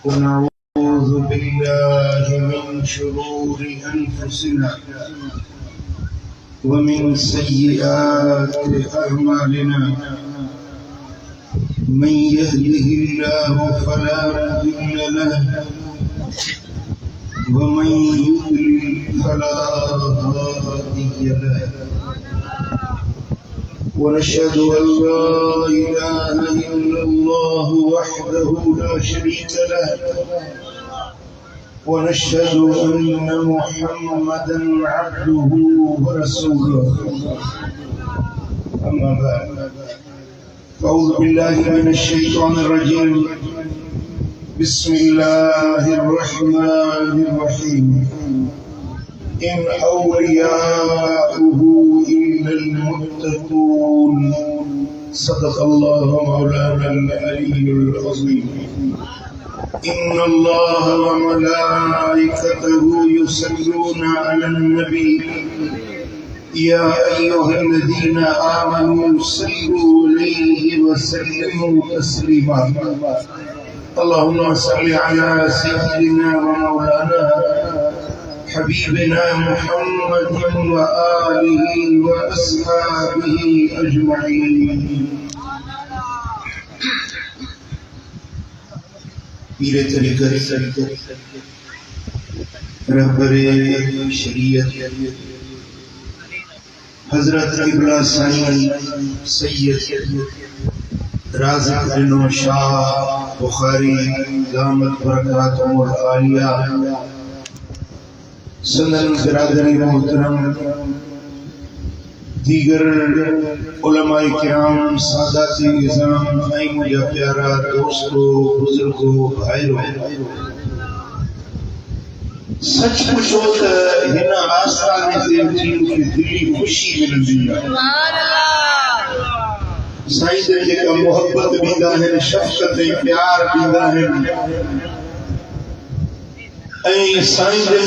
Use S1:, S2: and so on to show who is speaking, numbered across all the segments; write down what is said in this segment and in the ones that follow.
S1: ونعوذ بالله من شرور أنفسنا ومن سيئات أعمالنا من يهده الله فلا مضل له ومن يضلل فلا هادي له ونشهد أن لا إله إلا الله وحده لا شريك له ونشهد أن محمدا عبده ورسوله أما بعد أعوذ بالله من الشيطان الرجيم بسم الله الرحمن الرحيم إن أولياؤه إلا المتقون صدق الله مولانا العلي العظيم إن الله وملائكته يصلون على النبي يا أيها الذين آمنوا صلوا عليه وسلموا تسليما اللهم صل على سيدنا ومولانا حبيبنا محمد وآله وأصحابه أجمعين پیر طریقت رہبر شریعت حضرت قبلہ سائیں سید رازق علم شاہ بخاری دامت برکاتہم العالیہ سندن برادری محترم دیگر علماء کرام سادات نظام آئی مجھا پیارا دوستو بزرگو بھائیو سچ پوچھو تا ہنا آستانے سے جن کی دلی خوشی ملتی ہے سائیں دے جگہ محبت بیندہ ہے شفقت پیار بیندہ ہے اے سائیں دے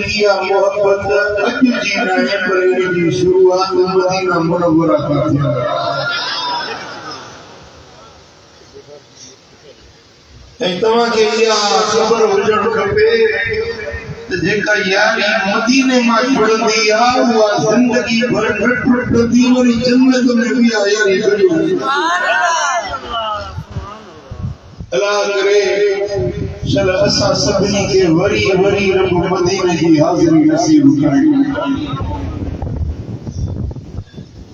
S1: جگہ محبت اجر جینا ہے پر انہی شروعات مدینہ منورہ کرتی ہے اے تمہاں کے لئے خبر وجڑ کپے جیکا یاری مدینے ماں چھوڑ دیا ہوا زندگی بھر گھٹ گھٹ دین اور جنت میں بھی آیا نہیں کرو اللہ کرے شل اسا سبنی کے وری وری رب مدینے کی حاضری نصیب کرے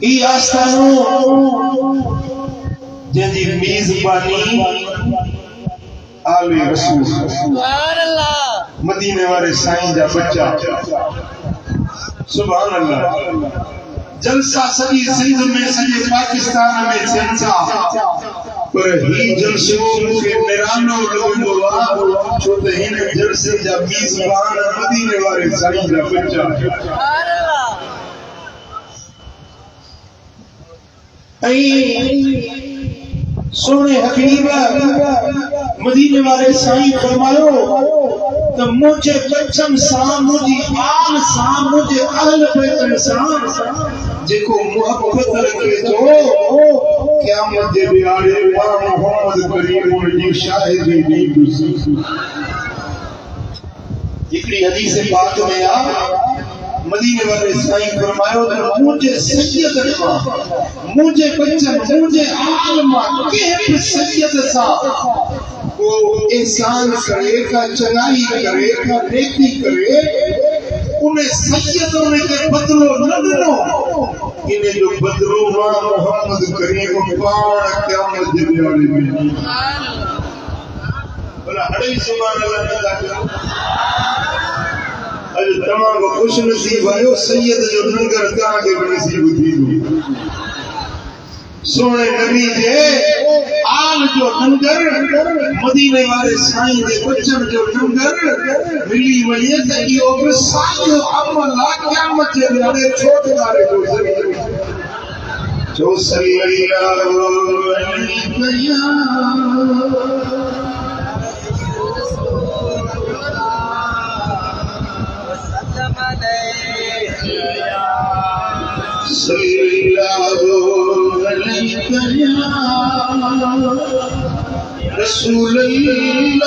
S1: ای آستانو جن دی میزبانی آل رسول سبحان اللہ مدینے والے سائیں جا بچہ سبحان اللہ جلسہ سجی سندھ میں سجے پاکستان میں سنسا پر ہی جلسوں کے نرانو لوگوں چھوٹے ہی نے جلسے جا میزبان مدینے والے سائیں جا بچہ سبحان اللہ سونے حبیبہ مدینے والے سائیں فرماؤ تو مجھے بچم سام مجھے آل سام مجھے اہل بیتن سام جے کو محبت رکھے تو قیامت دے بیارے پاک محمد کریم مجھے شاہدی نہیں گزی جکری حدیث پاک میں مدینے والے سائیں فرمایا تو مجھے سید رکھا مجھے بچن مجھے عالمہ کہہ سید سا وہ احسان کرے کا چلائی کرے کا نیکی کرے انہیں سیدوں نے کے بدلو نہ دنو انہیں جو بدلو ماں محمد کریم پاڑ قیامت دے بیارے میں بلا ہڑی سبحان اللہ ندا کرو اج تمام خوش نصیب آئیو سید جو ننگر کہاں کے نصیب تھی دو سونے نبی دے آل جو ننگر مدینے والے سائیں دے بچن جو ننگر ملی ولیت کی اوپر سائیو عملہ قیامت جے لڑے چھوٹ دارے جو ذریعے جو صلی اللہ علیہ صلی اللہ अलैका या रसूल अल्लाह।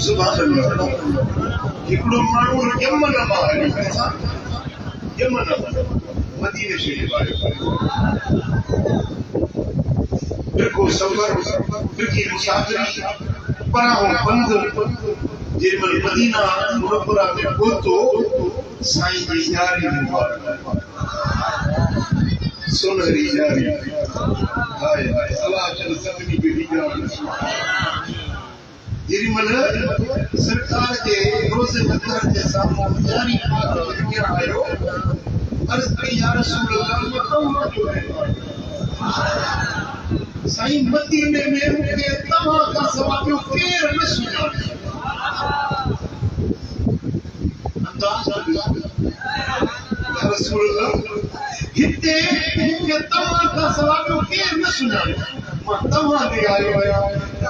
S1: सुभान अल्लाह। हिकिड़ो माण्हू यमन मां आयो, यमन मदीने शरीफ आयो, बिल्कुल सफर बिल्कुल मुसाफिरी पराहो बंद जेमल मदीना मुनव्वरा में पहुतो साईं जी यारी मुबारक सुनहरी यारी। हाय हाय अल्लाह चल सभिनी के यारी जेमल सरकार के रोज़े मदर के सामने यारी क्या आयो अर्ज़ कई या रसूल अल्लाह बताओ जो है साईं मदीने में मुझे तमा का सवाबियो केर न सुना अंदाज़ या रसूल अल्लाह हिते मुझे तमा का सवाबियो केर न सुना मां तमा दे आयो या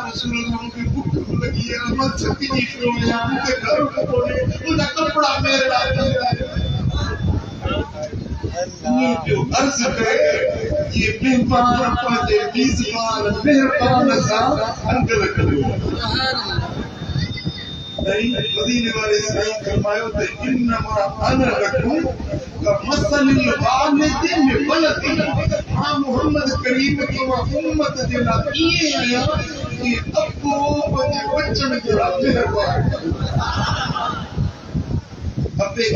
S1: रसूल अल्लाह मुझे भूख लगी है मैं छती नहीं पियो या मुझे घर को कोने मुझे कपड़ा मेरे लाए ये जो अर्ज करे ये बेपार पाजे बीज़बार मेहरबान सा अंकल करो नहीं मदीने वाले साईं फरमायो ते इन्नमा अना लकुम का मसलिल वालिदिन वलदी हां मोहम्मद करीम की उम्मत जे ला ये आया कि अब्बो बजे बच्चन जरा मेहरबान अबे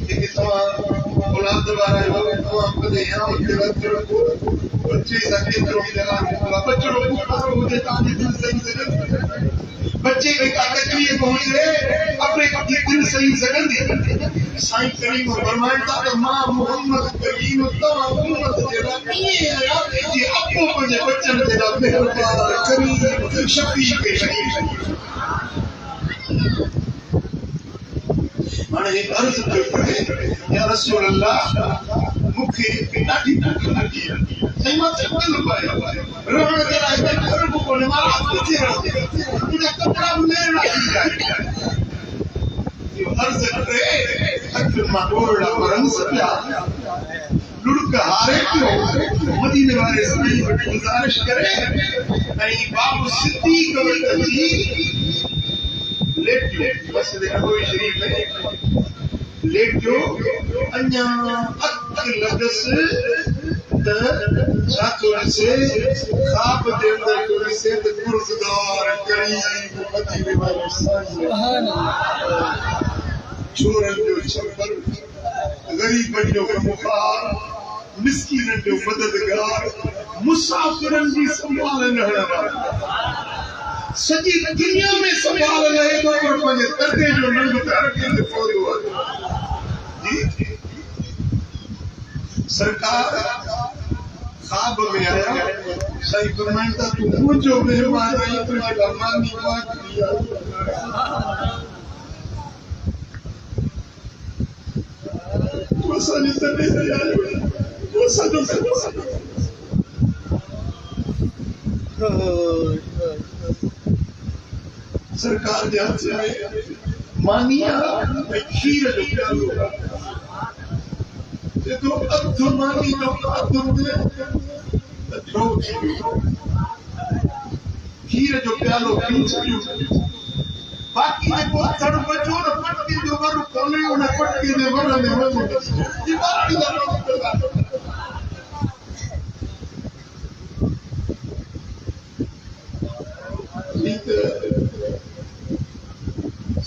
S1: के तवा औलाद वाला हो तो आपने यहां के बच्चों को बच्चे सके तो जरा बच्चों को मुझे ताने दिल सही से बच्चे के ताकत के लिए पहुंच रहे अपने दिल सही जगह दे साईं करीम फरमाता तो मां मोहम्मद करीम तो उम्मत जरा ये आया कि अब्बो बजे बच्चन जरा मेहरबान करीम शफीक के शहीद माने अर्ज करे या रसूल अल्लाह मुखे ॾाढी भूख लगी है सही मत कल पाया रहण जे लाइ घर को कोने मारा किथे रहे मुझे कपड़ा लेण लगी जाए यो अर्ज करे अख मां डोड़ा परन सजा लुड़क हारे पियो मदीने वाले साईं वटि गुजारिश करे ऐं बाबू सिद्दीक़ वटि अची लेट बस नबवी शरीफ में लेट जो अन्या अक लगस त चातुर से खाब दे अंदर कोई से त गुरदार करी मदीने वाले साईं सुभान अल्लाह छोरन जो छपर गरीब जो मुखार मिस्कीन जो मददगार मुसाफिरन जी संभालण वाला सजी दुनिया में संभाल रहे तो पर पंजे करते जो नंग कर के फोड़ो जी सरकार खाब में आया सही फरमाता तू मुझो मेहमान रही तुझे मानी बात दिया तो सनी तने आया वो सजो सरकार के हाथ से मानिया खीर जो प्यालो ये तो अध मानी जो अध में तो खीर जो प्यालो पी सकियो बाकी ने बहुत सड़ बचो न पटके जो वरु कोने उन पटके ने वर में वचो ये बाकी दा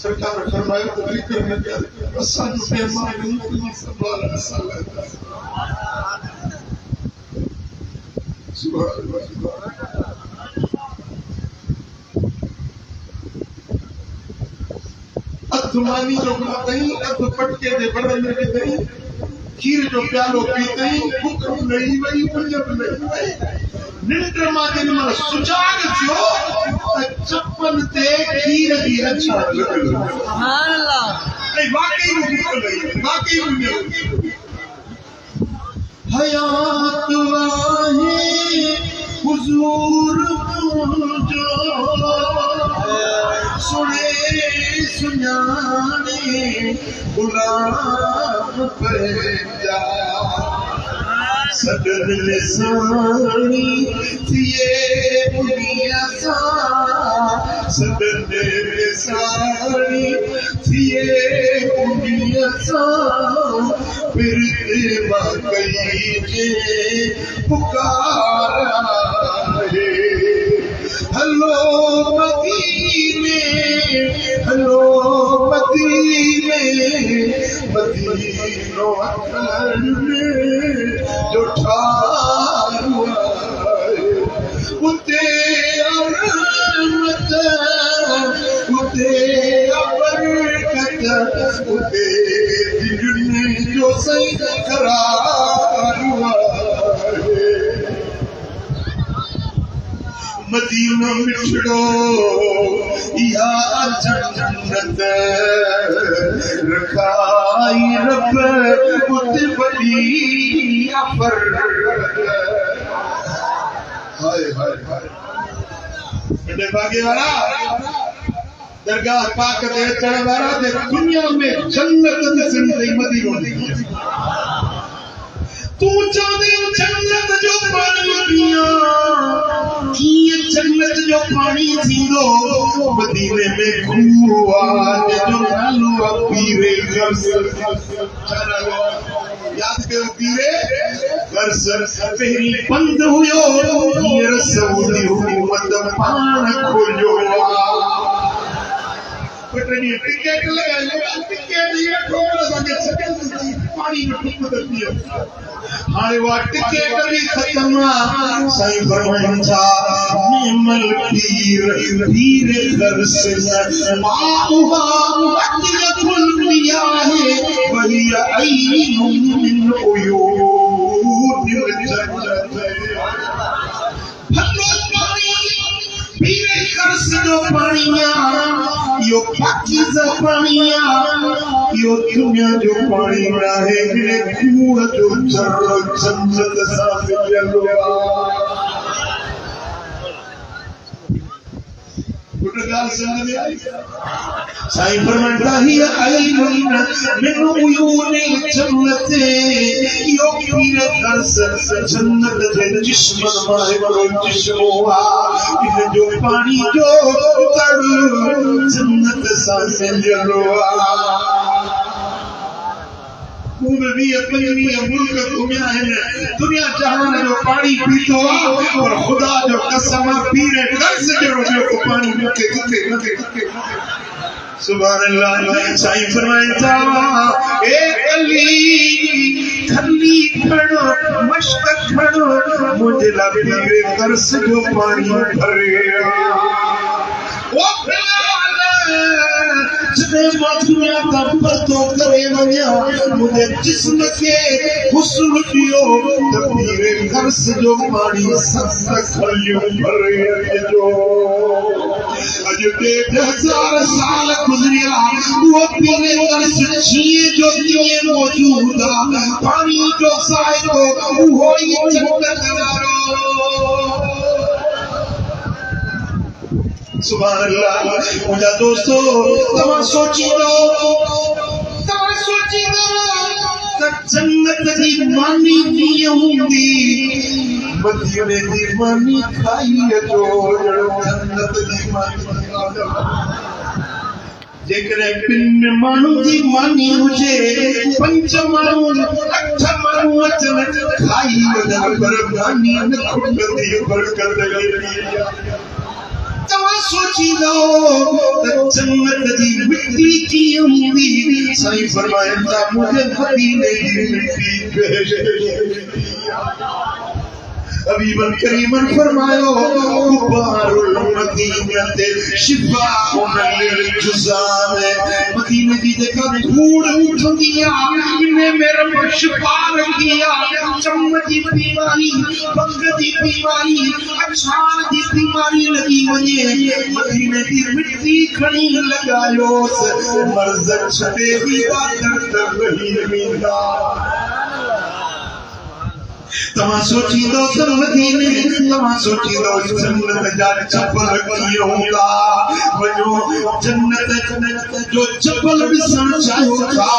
S1: सरकार फरमाया तो फिक्र न कर असा जो मेहमान नहीं तुझे संभाल अल्लाह सुभान अल्लाह अधमानी जो खातई अध पटके दे बड़न में दई खीर जो प्यालो पीतई भूख नहीं वई पंजब नहीं वई निंद्र मां दिन में सुजाग थियो चप्पल ते खीर दी अच्छा सुभान अल्लाह नहीं वाकई में भूख नहीं वाकई में हयात वाहे हुजूर जो सुने ने गुलाम पंहिंजा सदन लिसानी थिए दुनिया सा सदन लिसानी थिए दुनिया सा फिर कई जे पुकारा है हलो मदीने हलो मदीने मदीनो अखर में जो ठार उते अरमत उते अबरकत उते दिल जो सही करार मदीना मिठड़ो या जन्नत रखाई रब उत बड़ी अफर हाय हाय हाय बड़े भागे वाला दरगाह पाक दे चढ़ वाला दे दुनिया में जन्नत दे जिंदगी मदीना दी तू चाहते जन्नत जो पानी पिया ये जन्नत जो पानी थींदो मदीने में खूआ जो नालो पीरे गर्स याद कयो पीरे गर्स पहिरी बंद हुयो ये रसूल हुकूमत पान खोलियो पटनी टिकट लगायो टिकट ये थोड़ा सा पानी में हुकूमत पियो हाय वा टिकट भी खत्म सही फरमाया निमल पीर पीर दर्श माहुआ अतियकुल लिया है वही ऐन मिन उयूनिल जन्नत हल्लो पानी पीर दर्श जो पानिया यो पाकीज़ा पानिया यो दुनिया जो पानी रहे खूह जो चरो जन्नत सा मिलियो गुटगाल समझ में आई साईं फरमाता ही ऐन मिन उयूनिल जन्नत यो पीर दर्श जन्नत दे जिस्म माहे वालो जिस्म हुआ इन जो पानी जो कर जन्नत सा मिलियो भी अपनी मुल्क दुनिया जहान जो पानी पीतो और खुदा जो कसम पीरे कर्ज जो पानी मुके कुके सुभान अल्लाह साईं फरमाता ए अली खली खड़ो मश्क खड़ो मुझे ला पीरे कर्ज जो पानी भरे ओ जब दुनिया का पतो करे वञा मुझे जिस्म के हुस्न दियो तबीरे कर्स जो पानी सत खलियो भरे जो अज 1000 साल गुजरिया वो पीरे कर्स छिए जो दिए मौजूद पानी जो साहिबो वो ही जन्नत वारो सुभान अल्लाह मुझा दोस्तों तमा सोची दो जन्नत दी मानी कीअं हूंदी मदीने दी मानी खाई जो जन्नत दी मानी जेकरे पिन मानू दी मानी हुजे 5 मानू 8 मानू अचन खाई पर मानी न खुंडदी बरकत गई तवा सोची लो जन्नत दी मिट्टी की उम्मीद साईं फरमाया मुझे मदीने की मिट्टी भेज हबीबन करीमन फरमायो गुबारुल मदीनते शिफाउन लिल जुज़ाम मदीने दी जेका धूड़ उठंदी आ इने मेरे पर शिफा रखिया चम दी बीमारी बंग दी बीमारी अछाण दी बीमारी लगी वने मदीने दी मिट्टी खणी लगायो मर्ज छडे दी दर्द रही मींदा तव्हां सोचींदो त मदीने तव्हां सोचींदो जन्नत जा चपल कीअं हूंदा वञो जन्नत जो चपल ॾिसण चाहियो था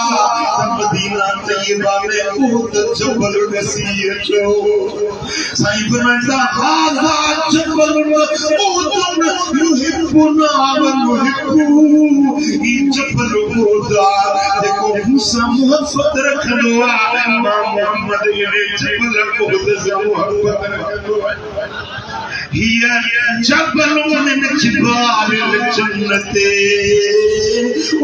S1: त मदीना तैयबा में उहो चपल ॾिसी अचो साईं फरमाईंदा हाज़ा चपल उहुदुन युहिब्बुना व नुहिब्बु ही चपल उहुदा जेको मूंसां मोहब्बत रखंदो आहे मोहम्मद इहे चपल हिया जबल min jibal al-jannat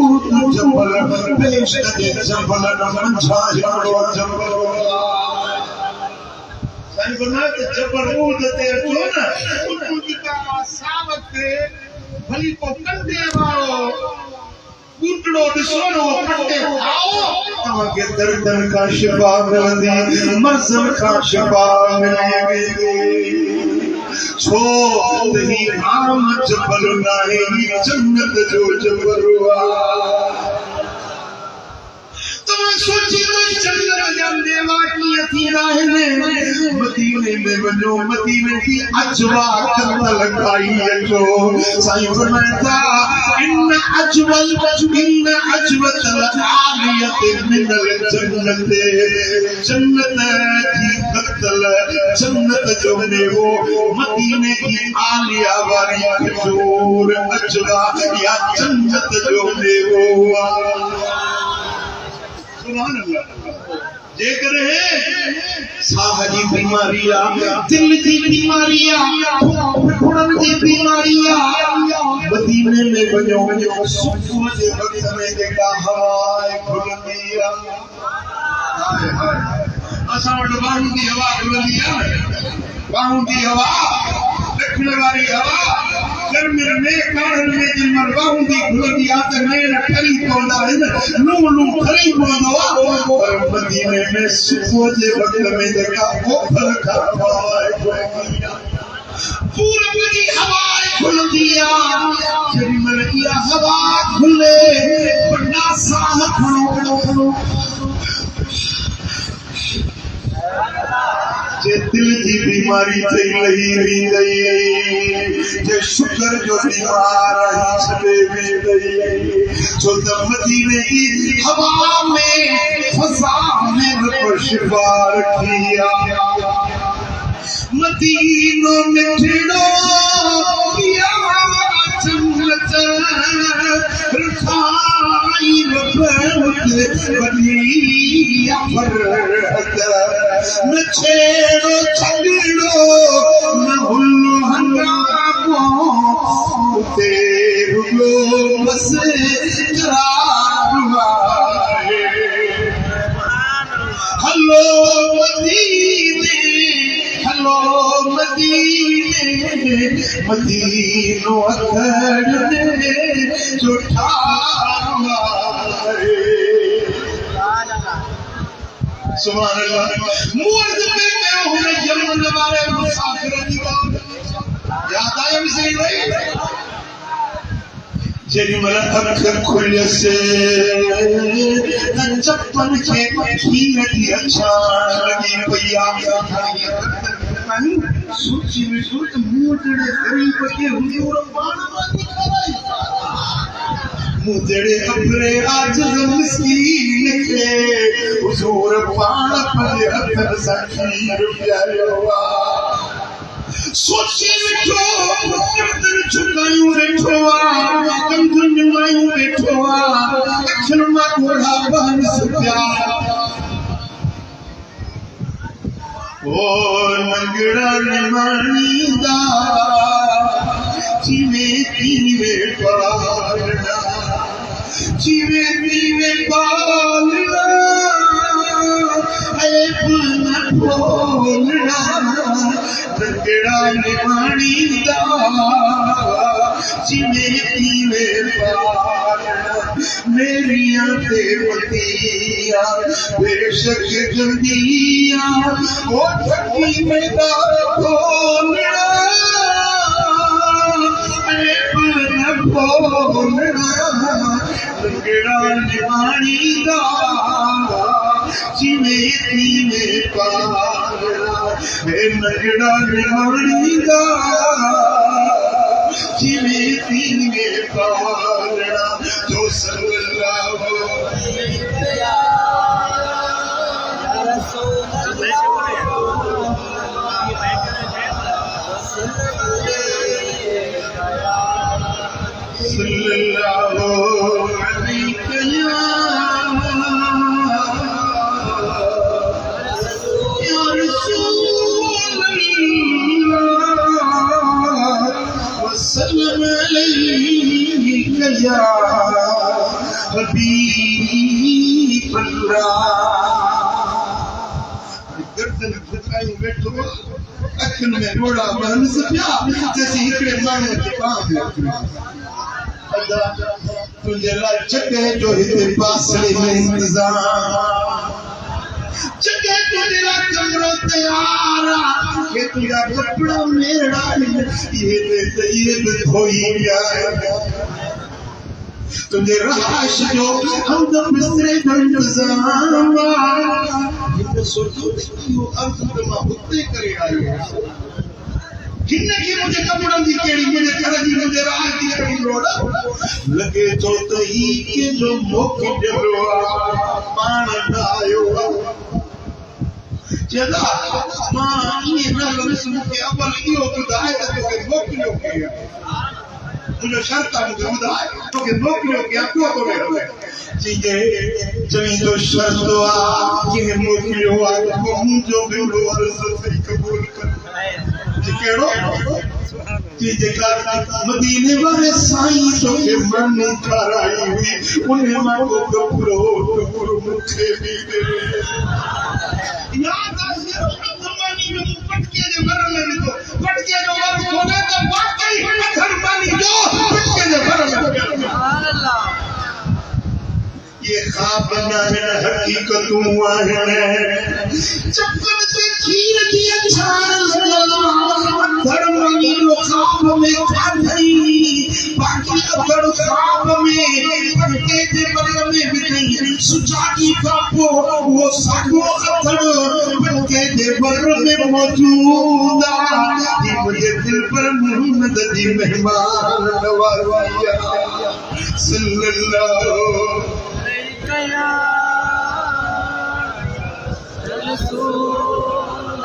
S1: उह जबल पेश करे जबल न छायो जबल साईं फरमाए त जबल उह ते अचो न उन जी का सावत भली को कंदे वारो कूटड़ो ॾिसो न वो कटे खाओ तव्हांखे दर्दन का शिफा मिलंदी मर्ज़न का शिफा मिलेगी छो त ही आम जबल नाहे ही जन्नत जो जबल तव्हां सोचींदो जन्नत जा मेवा कीअं थींदा आहिनि मदीने में वञो मदीने जी अजवा कंदल खाई अचो साईं फरमाईंदा इन अजवत आलियत मिनल जन्नत जन्नत जी कतल जन्नत जो मेवो मदीने की आलिया वारी खजूर अजवा या जन्नत जो मेवो सुभान अल्लाह जेकर साह जी बीमारी दिल की बीमारी फुड़न की बीमारी मदीने में वञो सुबुह जे वक्त में जेका हवा खुलंदी हाय हाय असां वटि बाहूं की हवा खुलंदी आहे बाहूं की हवा दक्षिण वारी हवा गर्मियुनि में काड़नि में जिन महिल बाहूं की खुलंदी आहे त नेर खरी पवंदा आहिनि लूं लूं खरी पवंदो आहे पर मदीने में सुबुह जे वक्त में जेका ओभर खां हवा पूरब की हवा खुलंदी आहे जेॾी महिल इहा हवा खुले वॾा साह खणो जे दिल की बीमारी थई लही गई जे शुगर जो बीमार ही छॾे वेंदई छो त मदीने की हवा में फज़ा में रब शिफा रखी आहे मदीनो मिठड़ो पिया जन्नत रखाई रब वॾी फरहत न छेड़ो छॾड़ो न हुल्लो हंगामो उते रुगो बस करार आहे हलो मदीने हलो मदीने मदीनो अखड़ में जो ठार आहे सुभान अल्लाह मुअज़ पे कयो हुन यमन वारे मुसाफिर जी ॻाल्हि यादि आयो सही वई जेॾी महिल अख खुलियसि त चपन खे खीर जी अछाण लॻी पई आहे सोची वेठो त मूं जहिड़े ग़रीब खे हुजूर पाण मां खाराई मुझे अपने आजिज़ मिस्कीन के हुजूर पाण पंहिंजे हथनि सां खीर पियारियो सोचे वेठो गर्दन झुकायूं वेठो कंधुनि नुमायूं वेठो अखियुनि मां ॻोढ़ा बहनि पिया ओ नंगड़ा निमाणींदा जिवें पीवे पालना जिवें पीवे पालना ऐब न बोलना नंगड़ा निमाणींदा जिवें पीवे पालना मेरिया ते पतिया बेशक गंदिया ओ ठगी में खोलना ऐब न बोलना लंगड़ा निमाणी दा जिवें पीवे पालना ए नगड़ा निहारी दा जिवे दीने पालना जो सल्लल्लाहु या हबीब अल्लाह गर्दन घुटाई बैठो अखन में रोड़ा बन सपिया जैसे हिकड़े माने के पाम अदा तुझे ला जगह जो हिते पासले में इंतजाम जगह तुझे ला कमरो तैयार के तुझा कपड़ा मेरा ये धोई गया तुझे रहाश जो हम तो मिस्रे का इंतजाम ये सोचो क्यों अर्थ में होते करे आए किन्ने की मुझे कपड़ा दी केड़ी मुझे कर दी मुझे राह दी केड़ी रोड़ा लगे तो तही के जो मोके जलवा पान आयो जदा मां ये ना रस्म के अवल यो बुधाए तो के मोकलियो के मुझे शर्ता मुझे बुधाए तो के मोकलियो के को करे चीजे जमी तो शर्त आ कि मोकलियो आ को मुझो बेलो अर्ज से कबूल कर केड़ो चीजे का मदीने वाले साईं तो के मन कराई हुई उन्हें मां को कपड़ो टुकड़ मुखे भी दे याद आ जमानी में पटके जे भरल में तो पटके जो वर खोले तो वाकई धर्मानी जो पटके जे भरल सुभान अल्लाह ये ख्वाब ना है हकीकतों है चक्कर से खीर दिया छान धर्मानी लो ख्वाब में खाई बाकी अगर ख्वाब में पटके जे भरल में भी नहीं सुजागी का वो सागो अथड़ पटके जे भरल में मौजूद ये मुझे दिल पर मोहम्मद जी मेहमान नवाजिया सल्लल्लाहु या रसूल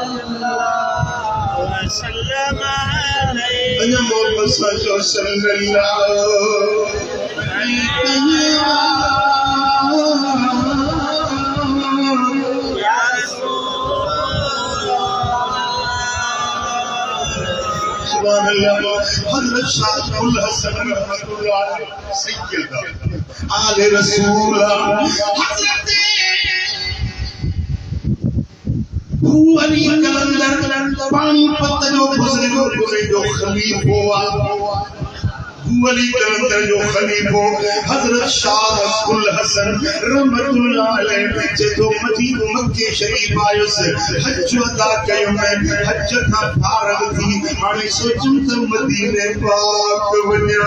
S1: अल्लाह वसल्लम अलैहि मोहम्मद सल्लल्लाहु अलैहि या सुभान अल्लाह हजरत शाहरुल हसन रहमतुल्लाह अलैहि सैयद आले रसूल हजरत अली कलंदर पानीपत जो गुजरे जो खलीफो अली कलंदर जो खलीफो हजरत शाहरुल हसन रहमतुल्लाह अलैहि जो मदीना मक्के शरीफ आयो से हज अदा कयो मैं हज का फारग थी हाणे सोचूं त मदीने पाक वञा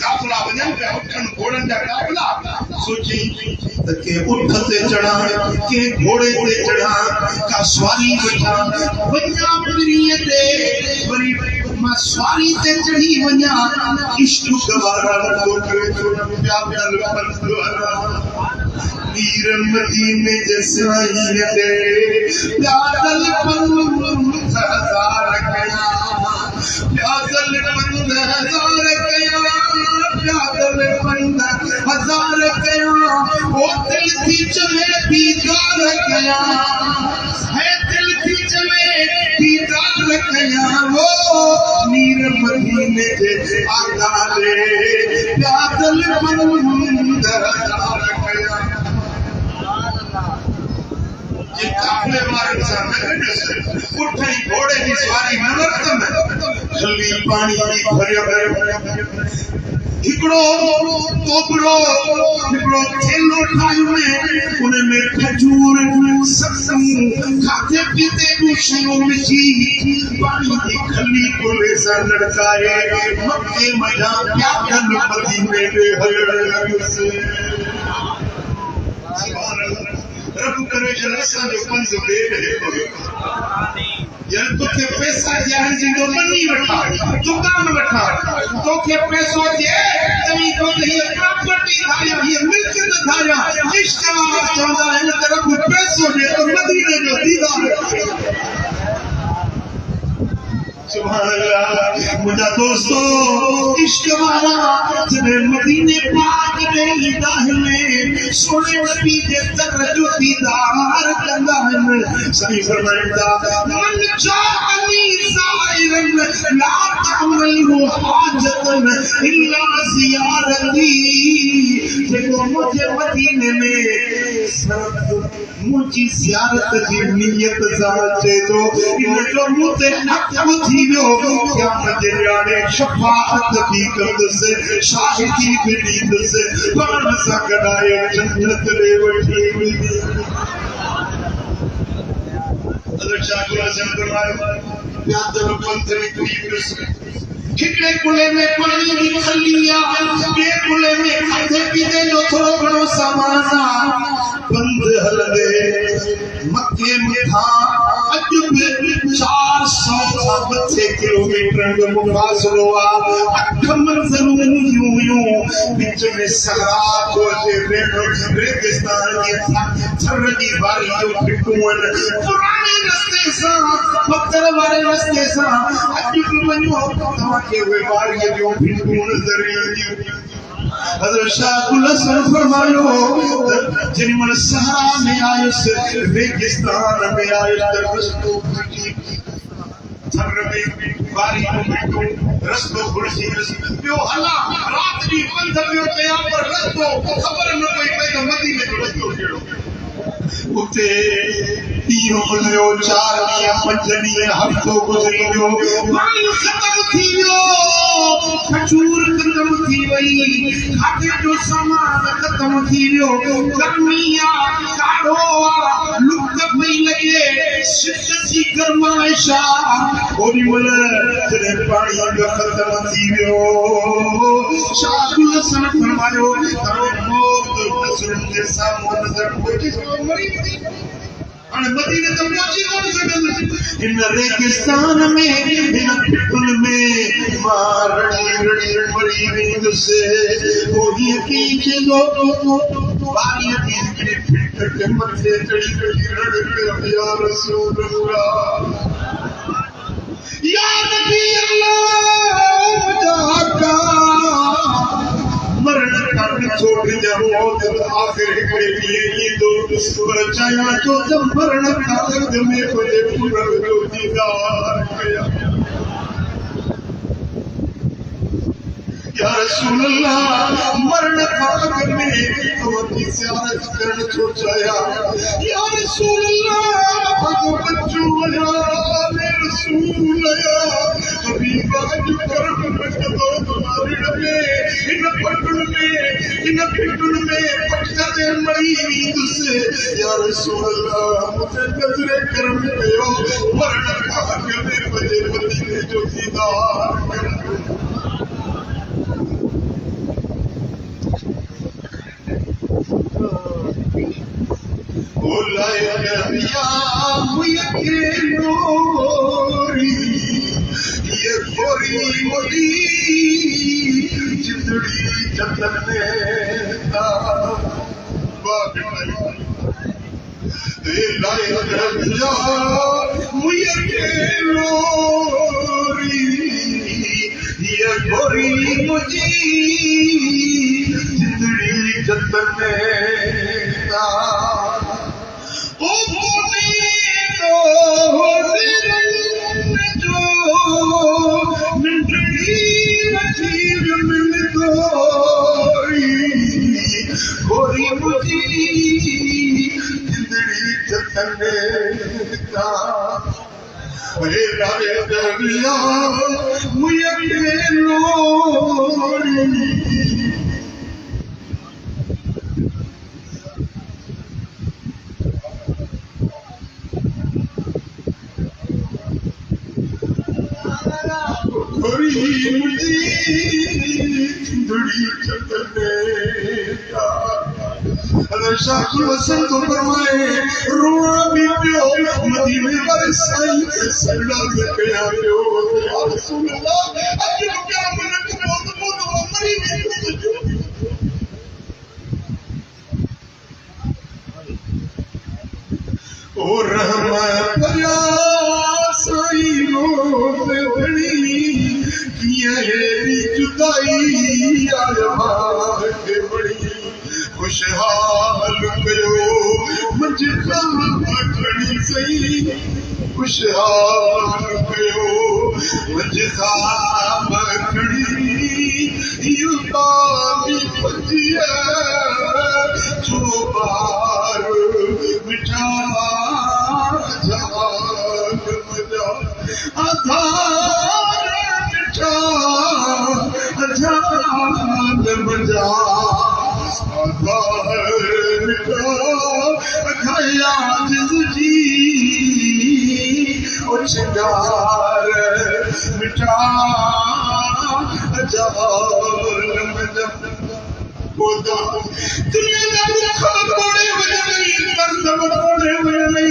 S1: काफला बना पे उठन घोड़न जा काफला सोची त के उठ ते चढ़ा के घोड़े ते चढ़ा का सवारी बैठा वन्या मदीने ते वरी मां सवारी ते चढ़ी वन्या इश्क गवारा तो करे तो प्यादल परवारा वीर मदीने जसाई दे प्यादल पर हजार कया प्यादल पंद हजार कया प्यादल पंद हजार कया ओ दिल थी चले दीदार कया है दिल थी चले दीदार कया वो वीर मदीने जे आका ले प्यादल पंद हजार कया ये काफले वाले इंसान उठई घोड़े की सवारी नरक में खली पानी की भरियो हिकड़ो टोकरो हिकड़ो थेलो ठायो में उन में खजूर सत्संग खाते पीते को शयो मिची पानी की खली को लेसा लड़काए मक्के मजा प्यादल मदीने में हर से सुभान अल्लाह रब करे असां जो पंज बेड है यार तो के पैसा यार जिंदो मनी वठा दुकान वठा तो के पैसो जे तवी तो ये प्रॉपर्टी धाया ये मिल्कियत धाया इश्क चवंदा इन तरफ पैसो जे तो मदीने जो दीदार सुभान अल्लाह मुझा दोस्तों इश्क वाला जब मदीने पाक में निगाह में सोने नबी के दर जो दीदार कंदा है सही फरमाइंदा मन चाहनी साइरन ला तमलु हाजतन इल्ला जियारती देखो मुझे मदीने में मुझी ज़ियारत की नियत साचे तो इन जो मुझे हक थी वो क्या मुझे याने शफाअत की कद से शाहिदी की नींद से पान सा गदाए जन्नत रे वठी हुई अल्लाह शाकुर से फरमाया याद रखो पंथ में खिकड़े कुले में पानी की खलिया बे कुले में खाते पीते जो थोड़ो घणो सामाना बंद हल दे मक्के में था अजब 400 किलोमीटर जो मुफासलो आ अख मंज़रूं यूं यूं बीच में सहरा को रेगिस्तान के थर की बारी जो पिटुवन पुराने रास्ते से पत्थर वाले रास्ते से अजब वञो तव्हां के वे बारी जो पिटुवन नज़र ईंदियूं हज़रत शाकुल हसन फरमायो जिन मन सहारा में आयुस रेगिस्तान में आयुस रस्तो खुर्जी थर में बारी को बिटो रस्तो खुर्जी पियो हला रात जी पंध पियो कया पर रस्तो खबर न कोई पे तो मदीने जो रस्तो केड़ो उते तीन गुजरियो 4 ॾींहं 5 ॾींहं हफ़्तो गुजरी वियो पानी खत्म थी वियो खजूर खत्म थी वई खाते जो सामान खत्म थी वियो गर्मिया काढ़ो लुक पई लगे शिद्दत जी गरमाइशा ओडी मल जॾहिं पाणी जो खत्म थी वियो शाकुल हसन फरमायो मौत नज़रुनि जे साम्हूं नज़र पहुची मरी अने मदीने तो पहुंची कोन सघंदुसि इन रेगिस्तान में इन पिटुन में मारणी रणी मरी वेंदुसि ओही की चलो बारी की पिट के मथे चढ़ी चढ़ी रड़ या रसूल अल्लाह या नबी अल्लाह मुझा मरण काट छोड़ जाओ जब आखिर के लिए ये दो पर चाया तो जब मरण काट में कोई पूरा दीदार किया या रसूल अल्लाह मरण काट में तो की ज़ियारत करने छोड़ जाया या रसूल अल्लाह भगो बच्चू या रसूल अल्लाह अभी बाज कर्म में तो तुम्हारे नबी इन पिटुन में पटके मरी वींदुसि या रसूल अल्लाह मुझे नज़रे करम कयो मरण खाक में बजे मदीने जो दीदार ओ लाए नबिया मुझे के नूरी ये गोरी मोदी जिंदड़ी जन्नत में ता बात ए लाए नबिया मुझे के नूरी ये गोरी मुझी जिंदड़ी जन्नत में ता ओ मोदी तो जो मिंटड़ी नसीब मिल गोरी मुझी जिंदड़ी जतन का अरे लाए दरिया मुझे लोरी मुझी जिंदड़ी जतन का हज़रत शाह हसन तो फरमाए रोना भी पियो मदीने वाले साईं ते सजदा ते कया पियो या रसूल अल्लाह अज क्या मन बहुत मरी भी ओ रहमत भरिया साईं रोज़ बड़ी किया है जुदाई आया के बड़ी खुशहाल कयो मुझे खड़ी सही खुशहाल कयो मुझे खड़ी युगानी पजिया जो बार मिठा जहान मजा आधार मिठा जहान मजा खया जी उछगार मिठा दुनिया का दुख कोड़े वजनी दर्द कोड़े वजनी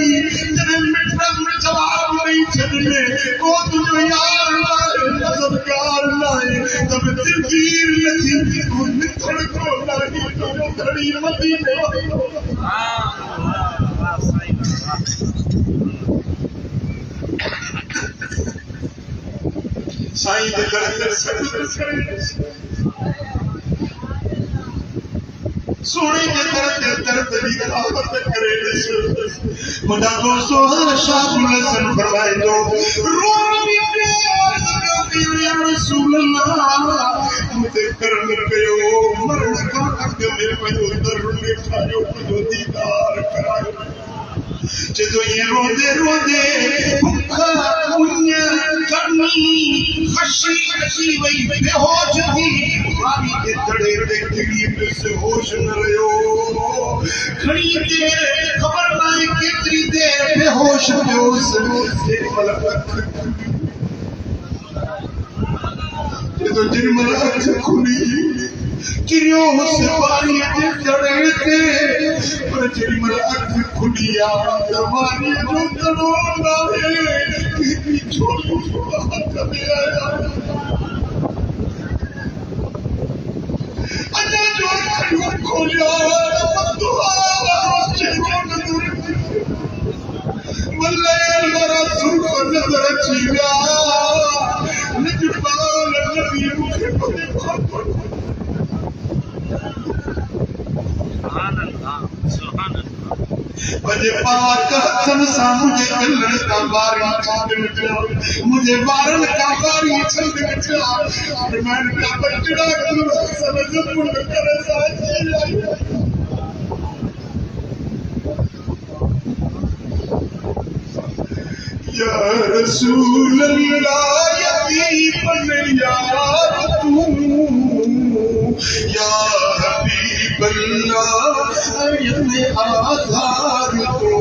S1: तेरे मिठा जवाब नहीं छड़ने ओ तुझे यार लाए मददगार लाए तब तकदीर नहीं तू निथड़ को लागी तो धड़ी मदीने साईं दे करते सोने के दर्द दी खिलाफत करे मुझा दोस्तों हज़रत शाह हसन फरमाए दो रोना भी या रसूल अल्लाह मुझे करम कयो मरण का हक में पयो दर्द खायो मुझो दीदार करायो जदों ये रोंदे रोंदे भूखा कुन्या करनी खशी खशी वही बेहोश थी मारी के धड़े ते गिरी पे से होश न रहो खड़ी देर खबर ना कितनी देर बेहोश बेहोश एक मलक जदों जिन मलक खुली चिड़ियों से पानी के चढ़े थे पर जिन मलक खुलिया जवानी जो करोना है कितनी छोटी बात कभी आया अजा जो खड़ू खोलिया दुआरा चिरोन दूर मल्ले मरा सुख नजर चीला निजबाल नबी मुखे पड़े मुझे पाक हसन सा मुझे कलर का बारी छंद निकला मुझे वारन का बारी छंद निकला मैं का बचड़ा गुरु हसन जमुन कर साची या रसूल अल्लाह यतीम यार तू या हबीब अल्लाह ये आधार तू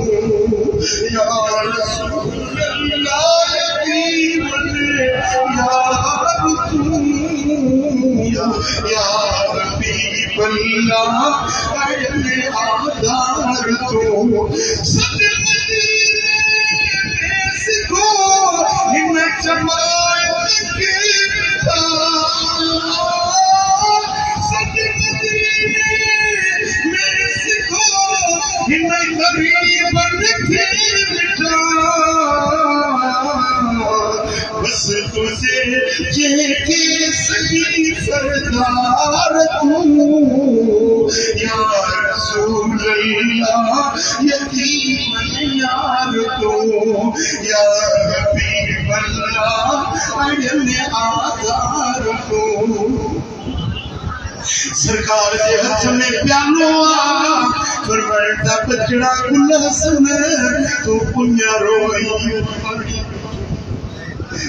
S1: या रसूल अल्लाह यतीम यार तू या हबीब अल्लाह ये आधार तू सिखो हिम्मत जमात की बस तुझे ये के सही सरदार तू या रसूल अल्लाह यतीम यार तू या हबीब अल्लाह अजल आधार तू सरकार के हाथ में प्यानो फरमाया बचड़ा गुलहसन तू पुण्य रोई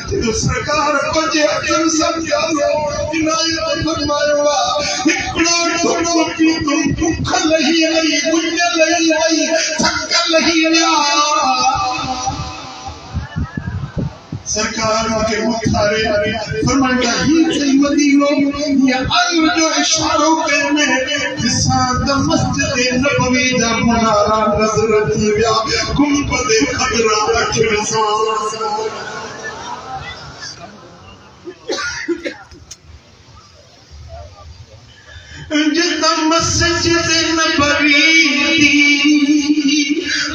S1: तो सरकार पंजे अकम समझा लो इनायत फरमाया इकड़ो थोड़ो की तुम भूख नहीं आई गुंज नहीं आई थक नहीं आया सरकार के मुखारे फरमाया ही मदीनो या आयु जो इशारों पे में साद मस्जिद नबवी दा मुनारा नजर थी विया गुंबद खदरा अखिर सां जितना मस्जिद नबवी दी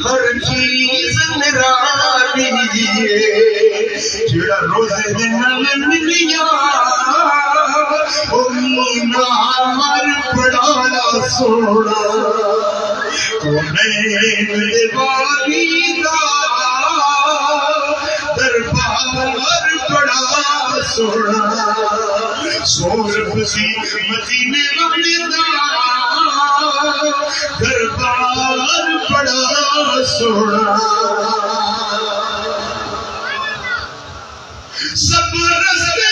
S1: हर चीज निराली जेड़ा रोजे दे नाल मिलिया ओ मीनार बड़ा सोना नैन दे वाली दा दरबार बड़ा सोना सोरब सी मदीने वाले दा दरबार बड़ा सोना सब रस्ते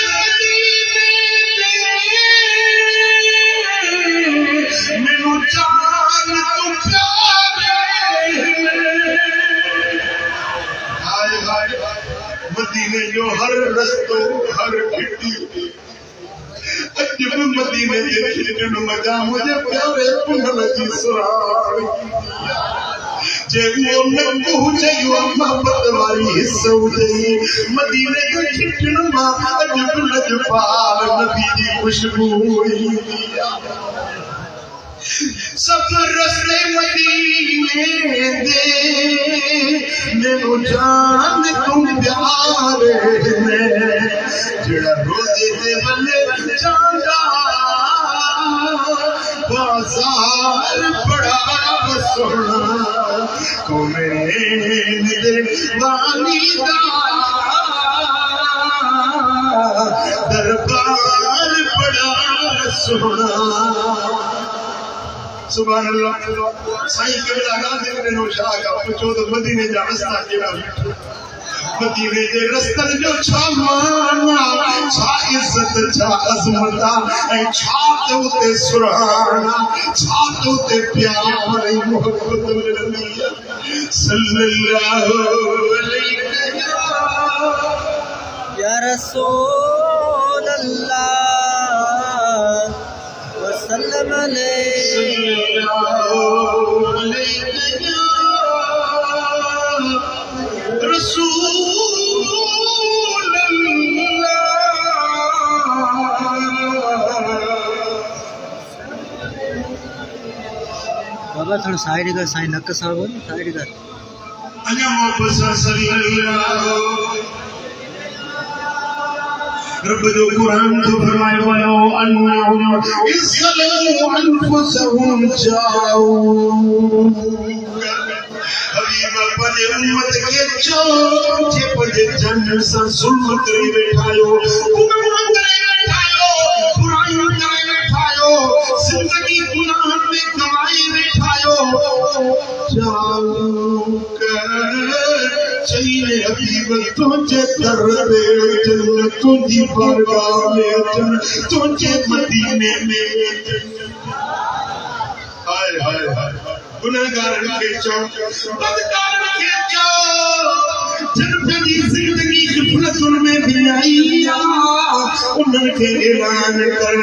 S1: मैनू जान तू प्यारे हाय हाय मदीने जो हर रस्तो हर खिड़की अजब मदीने के खिड़कन मजा मुझे प्यारे पुनल जी सुरार जे वो न पहुंचे यो मोहब्बत वाली हिस्सा उजई मदीने के खिड़कन मा अजब लजपाल नबी की खुशबू हुई सब रस्ते मदीने दे मैनू जान तुम प्यारे ने जेड़ा रोजे दे बल्ले जांदा बाजार बड़ा सोना कोमेन दे वाली दा दरबार बड़ा सोना सुभान अल्लाह साईं कबीला गांधी ने नौशाह का पूछो तो मदीने जा रास्ता केड़ा मदीने जे रस्तन जो छा माना छा इज्जत छा अजमता ऐ छा ते उते सुराना छा ते उते प्यार ऐ मोहब्बत नबी सल्लल्लाहु अलैहि
S2: या रसूल अल्लाह वसल्लम बाबा थोड़ा साइड का साइन नक साहब साइड का
S1: अल्लाह मोहब्बत सल्लल्लाहु रब जो कुरान तो फरमाए वालो अन्नहुम इस्लमु अनफुसहुम जाओ हबीबा पने उम्मत के जो जे पजे जन्नत सा जुल्म करे बैठायो गुनाह करे बैठायो बुराई करे बैठायो जिंदगी गुनाह में गवाई बैठायो जाओ चाहिए हबीब तुझे दर दे जन्नत तुझी बारगाह में तुझे मदीने में हाय हाय हाय गुनाहगार के चो बदकार के चो जिनकी जिंदगी ग़फलतुन में भी आई उनके ऐलान कर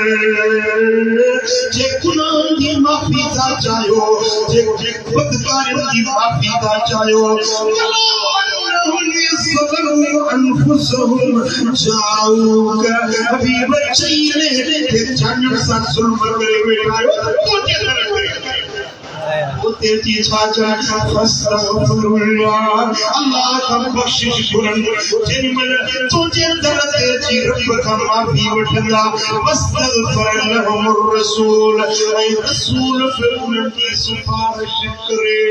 S1: जे गुनाह की माफी दा चाहो जे बदकार की माफी दा चाहो अनफुसहुम जाऊक हबीब चाहिए के जन्नत सा जुल्म करे बैठायो तुझे दर तेरी छाजा फस्तगफिरुल्लाह अल्लाह का बख्शिश कुरन जिनमन तुझे दर तेरी रब का माफी वठंदा फस्तगफिर लहुमुर रसूल ऐ रसूल फिर उनकी सिफारिश करे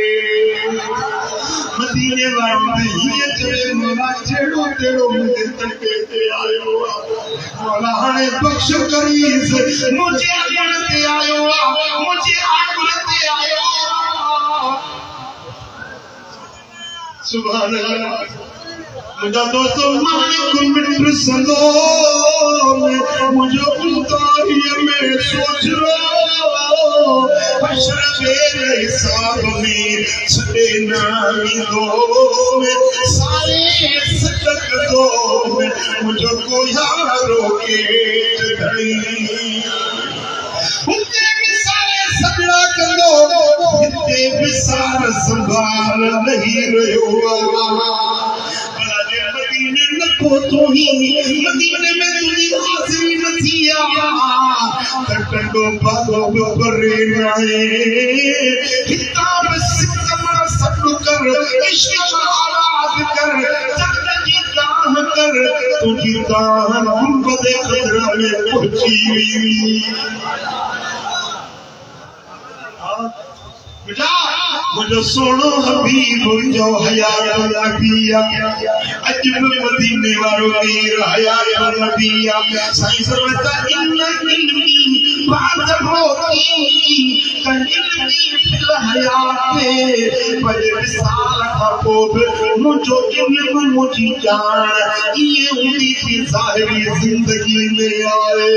S1: मदीने वाले ये तेरे मौला जेड़ो तेरो मुझे तके ते आयो मौला हने बख्श करीस मुझे अपने आयो मुझे अपने आयो सुभान अल्लाह मुझे दोस्तों मालिक मित्र सलोम मुझे उतारी में सोच रो हशर मेरे हिसाब में छड़े नामी दो सारे सटक दो मुझे को यारों के घड़ी उनके भी सारे सगड़ा कंदो हिते विसार संभाल नहीं रहियो मदीने न पहुतो ही मदीने में तुझी हाज़िरी न थिया कंडो बागो बरे नाए किताब सिकमा सब कर इश्क आवाज कर जगजी गाह कर तुझी गाह गुंबद खदरा में पहुंची बेटा मुझे सोनो हबीब जो हयात नबिया अजब मदीने वारो वीर हयात नबिया साईं फरमाता इन्ना इल्मी बात होती कन इल्मी फिल हयाते पर विसाल खपोब मुझो इल्म मुझी जान ये उम्मीद की ज़ाहिरी जिंदगी में आए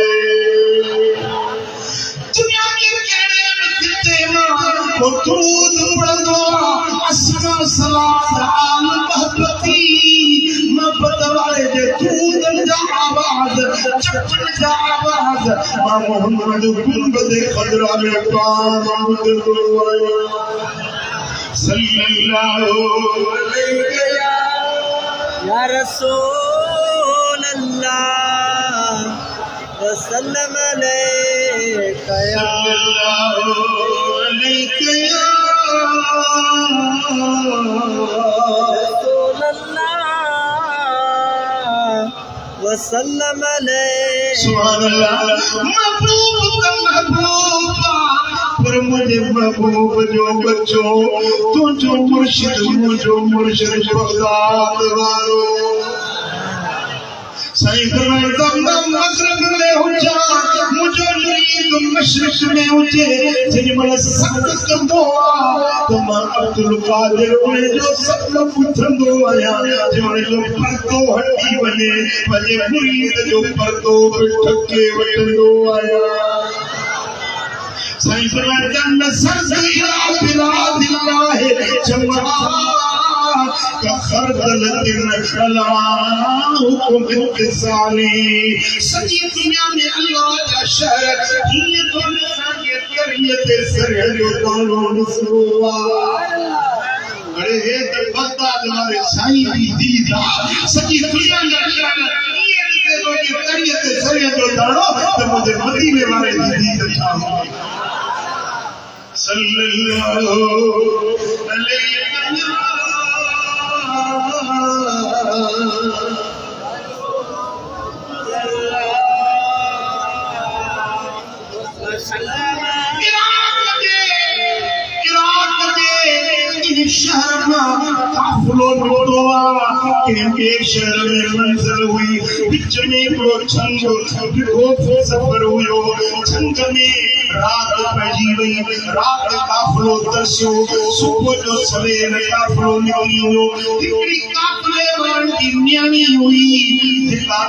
S1: दुनिया के केड़े मखदूद पढ़ंदो अस्मा सलाम महबती मोहब्बत वाले जे दूदन जा आवाज चपन जा आवाज मां मोहम्मद गुंबद खदरा में पाम सल्लल्लाहु अलैहि
S2: या रसूल अल्लाह वसल्लम अलैका या रसूल अल्लाह वसल्लम अलैका
S1: सुभान अल्लाह महबूब का महबूबा पर मुझे महबूब जो बच्चो तू जो मुर्शिद बगदाद वालो साईं फरमाता मगरिब में हुजा मुझो मुरीद मशरिक में हुजे जिन मन सख्त कंदो तो मां अब्दुल कादिर उन जो सब पुछंदो आया जोने जो परदो हटी वने भले मुरीद जो परदो ठके वटंदो आया साईं फरमाता नसर इला बिलादिल्लाह जमा का खरदलतिन हुकुम इंतज़ाली सजी दुनिया में अल्लाह का शहर ये तो सागे करियत सरहद कानो नसरुआ अरे हे तो बगदाद वाले साईं दी दीदा सजी दुनिया में शहर ये तो ये करियत सरहद कानो तो मुझे मदीने वाले दी दीदा चाहिए सल्लल्लाहु अलैहि शहर काफिलो निकलो के शहर में मंजिल हुई बीच में को छंग सफर हुयो छंग में रात पजी वई रात काफिलो दर्शो सुबह जो सवेर काफिलो निकलियो हिकड़ी काफिले वारन की न्याणी हुई जेका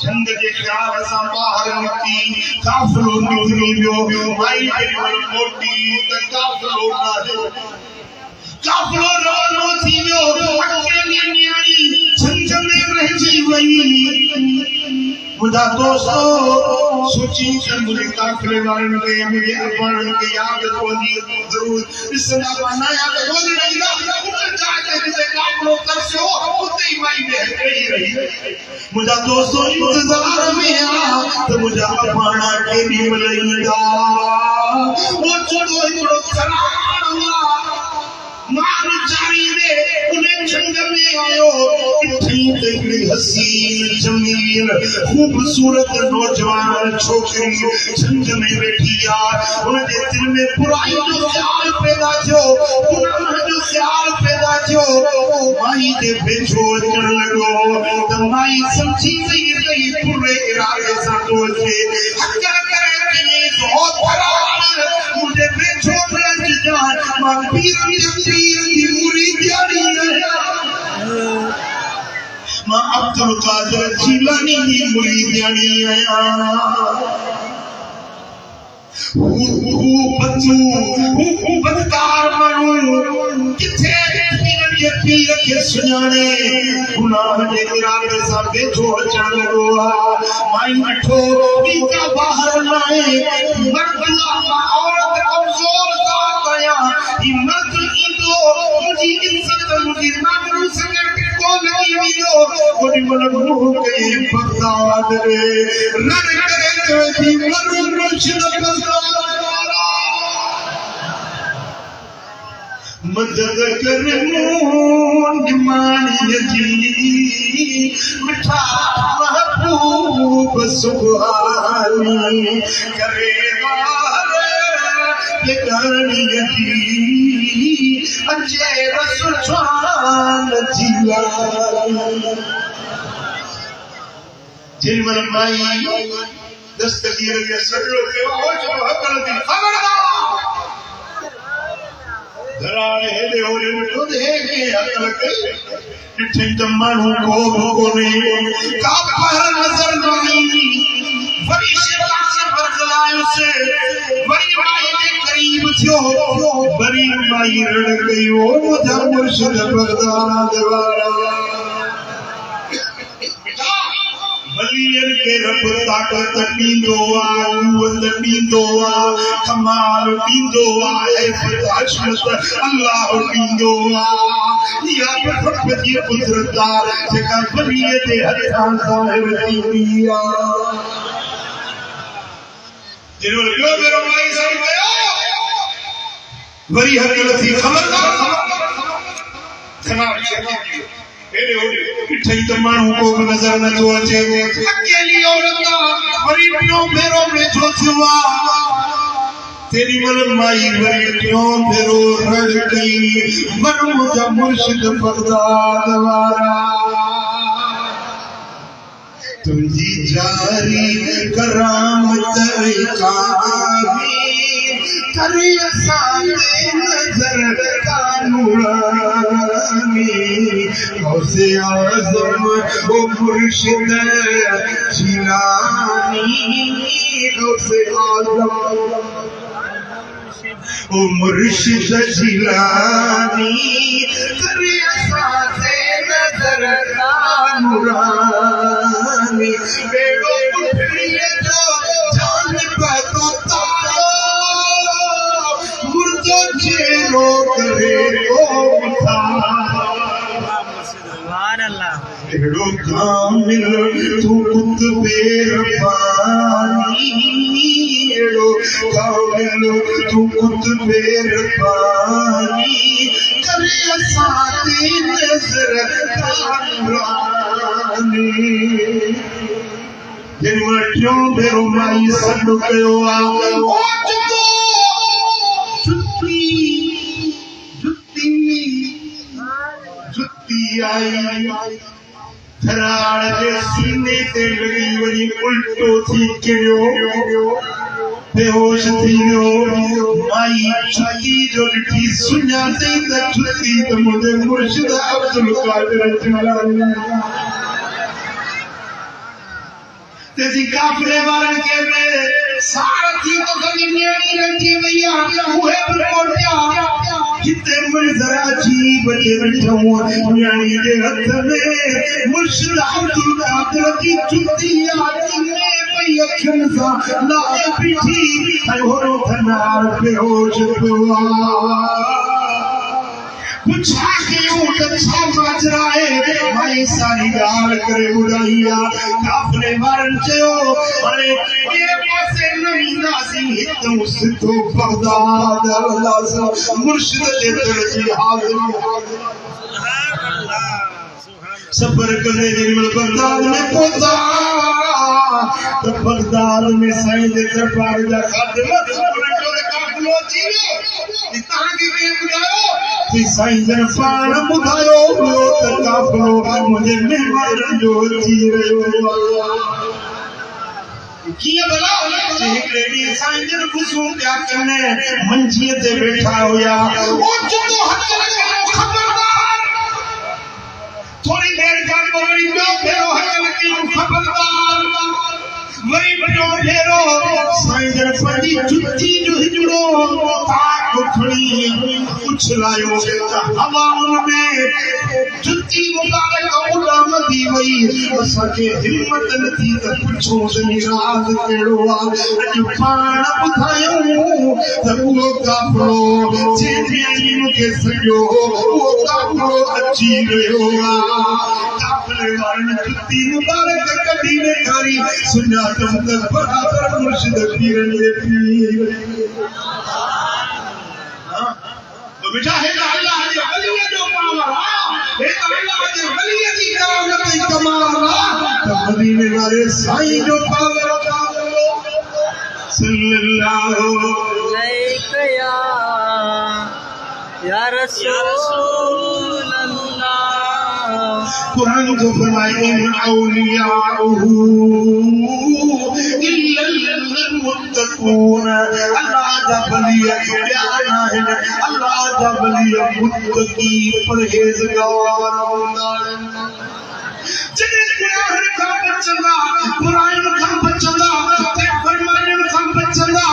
S1: छंग जे ख्याल सां बाहर निकती काफिलो निकली वियो माई जेड़ी मोटी त काफिलो ना काफिलो रवानो थी वियो अकेली न्याणी छंग में रहजी वई मुझा दोस्तों सोची कि मुझे काफिले वाले ने मुझे अपन के याद कोनी जरूर इसना बनाया तो बोल रही ना जाके जिसे काफिलो तरसो उते ही माई में रही मुझा दोस्तों इंतजार में आ तो मुझे अपना के भी मिलेगा वो छोड़ो इकड़ो करावा मार जारी ने उन्हें जंग में आयो ठीक एक हसीन जमील खूबसूरत नौजवान छोकरी जंग में बैठी यार उनके दिल में बुराई जो ख्याल पैदा थियो गुनाह जो ख्याल पैदा थियो माई के बेचो चढ़ लगो तो माई समझी गई पूरे इरादे से तो थे हक करे कि बहुत बड़ा मुझे बेचो ब्रज जान मां पीर की मुरीदियानी मां अब्दुल कादिर जीलानी की मुरीदियानी आया बदकार मानू किथे पीर के सुनाने गुनाह जे इरादे सां बेचो अचण लगो माई अठो बीका बाहर लाए मर्द औरत मनमोह के बगदाद रे रन करे तो दी मरु मुर्शिद बगदाद मदद कर मूंग मानी जी मिठा महबूब सुभानी करे ये गानी जी अजय रसुल जिला जिन मन माई दस्तगीर के सड़ो के हो जो हकल दी खबरदार घराने हेदे हो रे तो दे के हकल के ठिंड मानू को ने का पहर नजर नहीं बड़ी सेवा से बरगलायो से बड़ी माई के करीब थियो बड़ी माई रड़ गई ओ मुझा मुर्शिद बगदाद वाला वलियन के रब ताकत पींदो आ कुवत पींदो आ कमाल पींदो आ हजमत अल्लाह पींदो आ या रब जी कुदरत जेका वलिय दे हथां ज़ाहिर थी आ जिनो लो मेरो माई सब गयो वरी हकीकत थी खबरदार जनाब शरीफ हेरे होरे ठई त मानू को नजर न तो अचे अकेली औरत वरी पियो फेरो में जो छुआ तेरी मन माई वरी पियो फेरो रड़ गई मन मुझा मुर्शिद बगदाद वाला तुझी जारी करामत कावी करे सामने नजर का नूरानी गौसे आज़म ओ मुर्शिद जिलानी गौसे आज़म ओ मुर्शिद जिलानी करे सामने नजर का नूरानी बेड़ो उठिए जो जान पे तो मुर्दो चेरो करे ओ मिठा
S2: सुभान अल्लाह
S1: एड़ो कामिल तू कुतबे रब्बानी एड़ो कामिल तू कुतबे रब्बानी करे साथी नजर कामरानी जिन मटियों बेरो माई सब कयो आ ओ जुत्ती आई थराड़ के सीने ते लगी वरी उल्टो थी कियो बेहोश थी वियो माई जुत्ती जो ॾिठी सुञाते त जुत्ती त मुंहिंजे मुर्शिद अब्दुल कादिर जिलानी तेजी काफिले वारन के में सारथी तो कभी नेड़ी रखी भैया उहे पर कोटिया जिते मंजर अजीब जे रठो न्याणी दे हथ में मुर्शिद अब्दुल कादिर की जुत्ती आती में भई अखन सा लाए पीठी ऐं होरो थनार बेहोश पियो पुछा क्यों कच्छा माजरा है भाई सारी गाल करे बुराइया काफले मारन चयो अरे ये पासे नहीं नासी हितो सितो बगदाद अल्लाह मुर्शिद जे तरजी हाजिर सफर करे निर्मल बगदाद में पहुंचा तो बगदाद में साईं जे दरबार जा खादिम उन्हें काफलो जीयो इतां की के बुलायो साईं जन पाण ॿुधायो हुयो त काफ़िलो मुंहिंजे महिमान जो अची रहियो कीअं भला हिकिड़े ॾींहुं साईं जन ख़ुशूं पिया कनि मंझीअ ते वेठा हुया ओचितो हथ लॻायो ख़बरदार थोरी देरि खां पोइ वरी ॿियो भेरो हथ लॻायो ख़बरदार वरी ॿियो भेरो साईं जन पंहिंजी जुती जो हिकिड़ो ताक खणी उछलायो त हवाउनि में जुती मुबारक उॾाम थी वई असांखे हिमत न थी त पुछो त राज़ कहिड़ो आहे अॼु पाण ॿुधायूं त उहो काफ़िलो जंहिंजे के सजो वो काफिलो अच्छी रहोगा काफिले वाले जुत्ती मुबारक कभी ने खारी सुना तुम तक बराबर मुर्शिद पीर ने पीर तो बेटा है अल्लाह के वली जो पावरा है अल्लाह के वली की करामत कमाला तो मदीने वाले साईं जो पावरा सल्लल्लाहु
S2: अलैहि या रसूल अल्लाह।
S1: कुरान को फरमाए इन औलियाहु इल्लल मुत्तकून अल्लाह दा वली प्यार है अल्लाह दा वली मुत्तकी परहेजगार होंदा जने कुरान का बचंदा कुरान का बचंदा ते फरमाने का बचंदा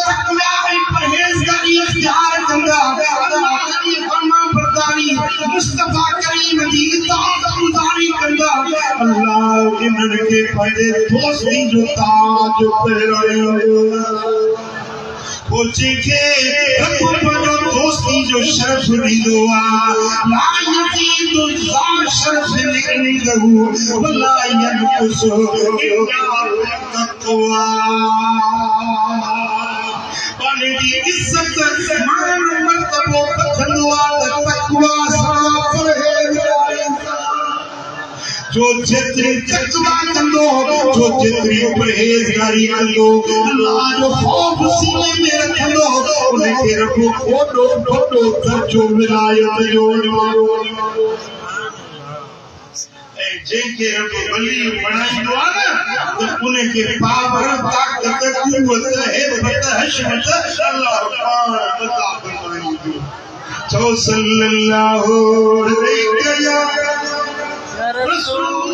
S1: तकवा है परहेजगारी इख्तियार करदा अल्लाह की फरमान बरदारी मुस्तफा करीम दी इताअत गुजारी करदा अल्लाह इनके पहले दोस्ती जो ताज पहराए पूछे के रब जो दोस्ती जो शर्फ दी दुआ ला यजीदु ज़ा शर्फ निकली दहू वला यनकुस इल्ला तक़वा पाने दी इज्जत मान मर्तबो पखंदवा तक़वा सा परहेज़गार जो जितनी तकवा कंदो जो जितनी परहेजगारी कंदो अल्लाह जो खौफ सीने में रखंदो उनके रखो फोटो फोटो खर्चो विलायत जो जिनके रब वली बनाइंदो ना तो उनके पावर ताकत कुव्वत हिम्मत हशमत अल्लाह पाक अता फरमाइंदो तो सल्लल्लाहु अलैहि या रसूल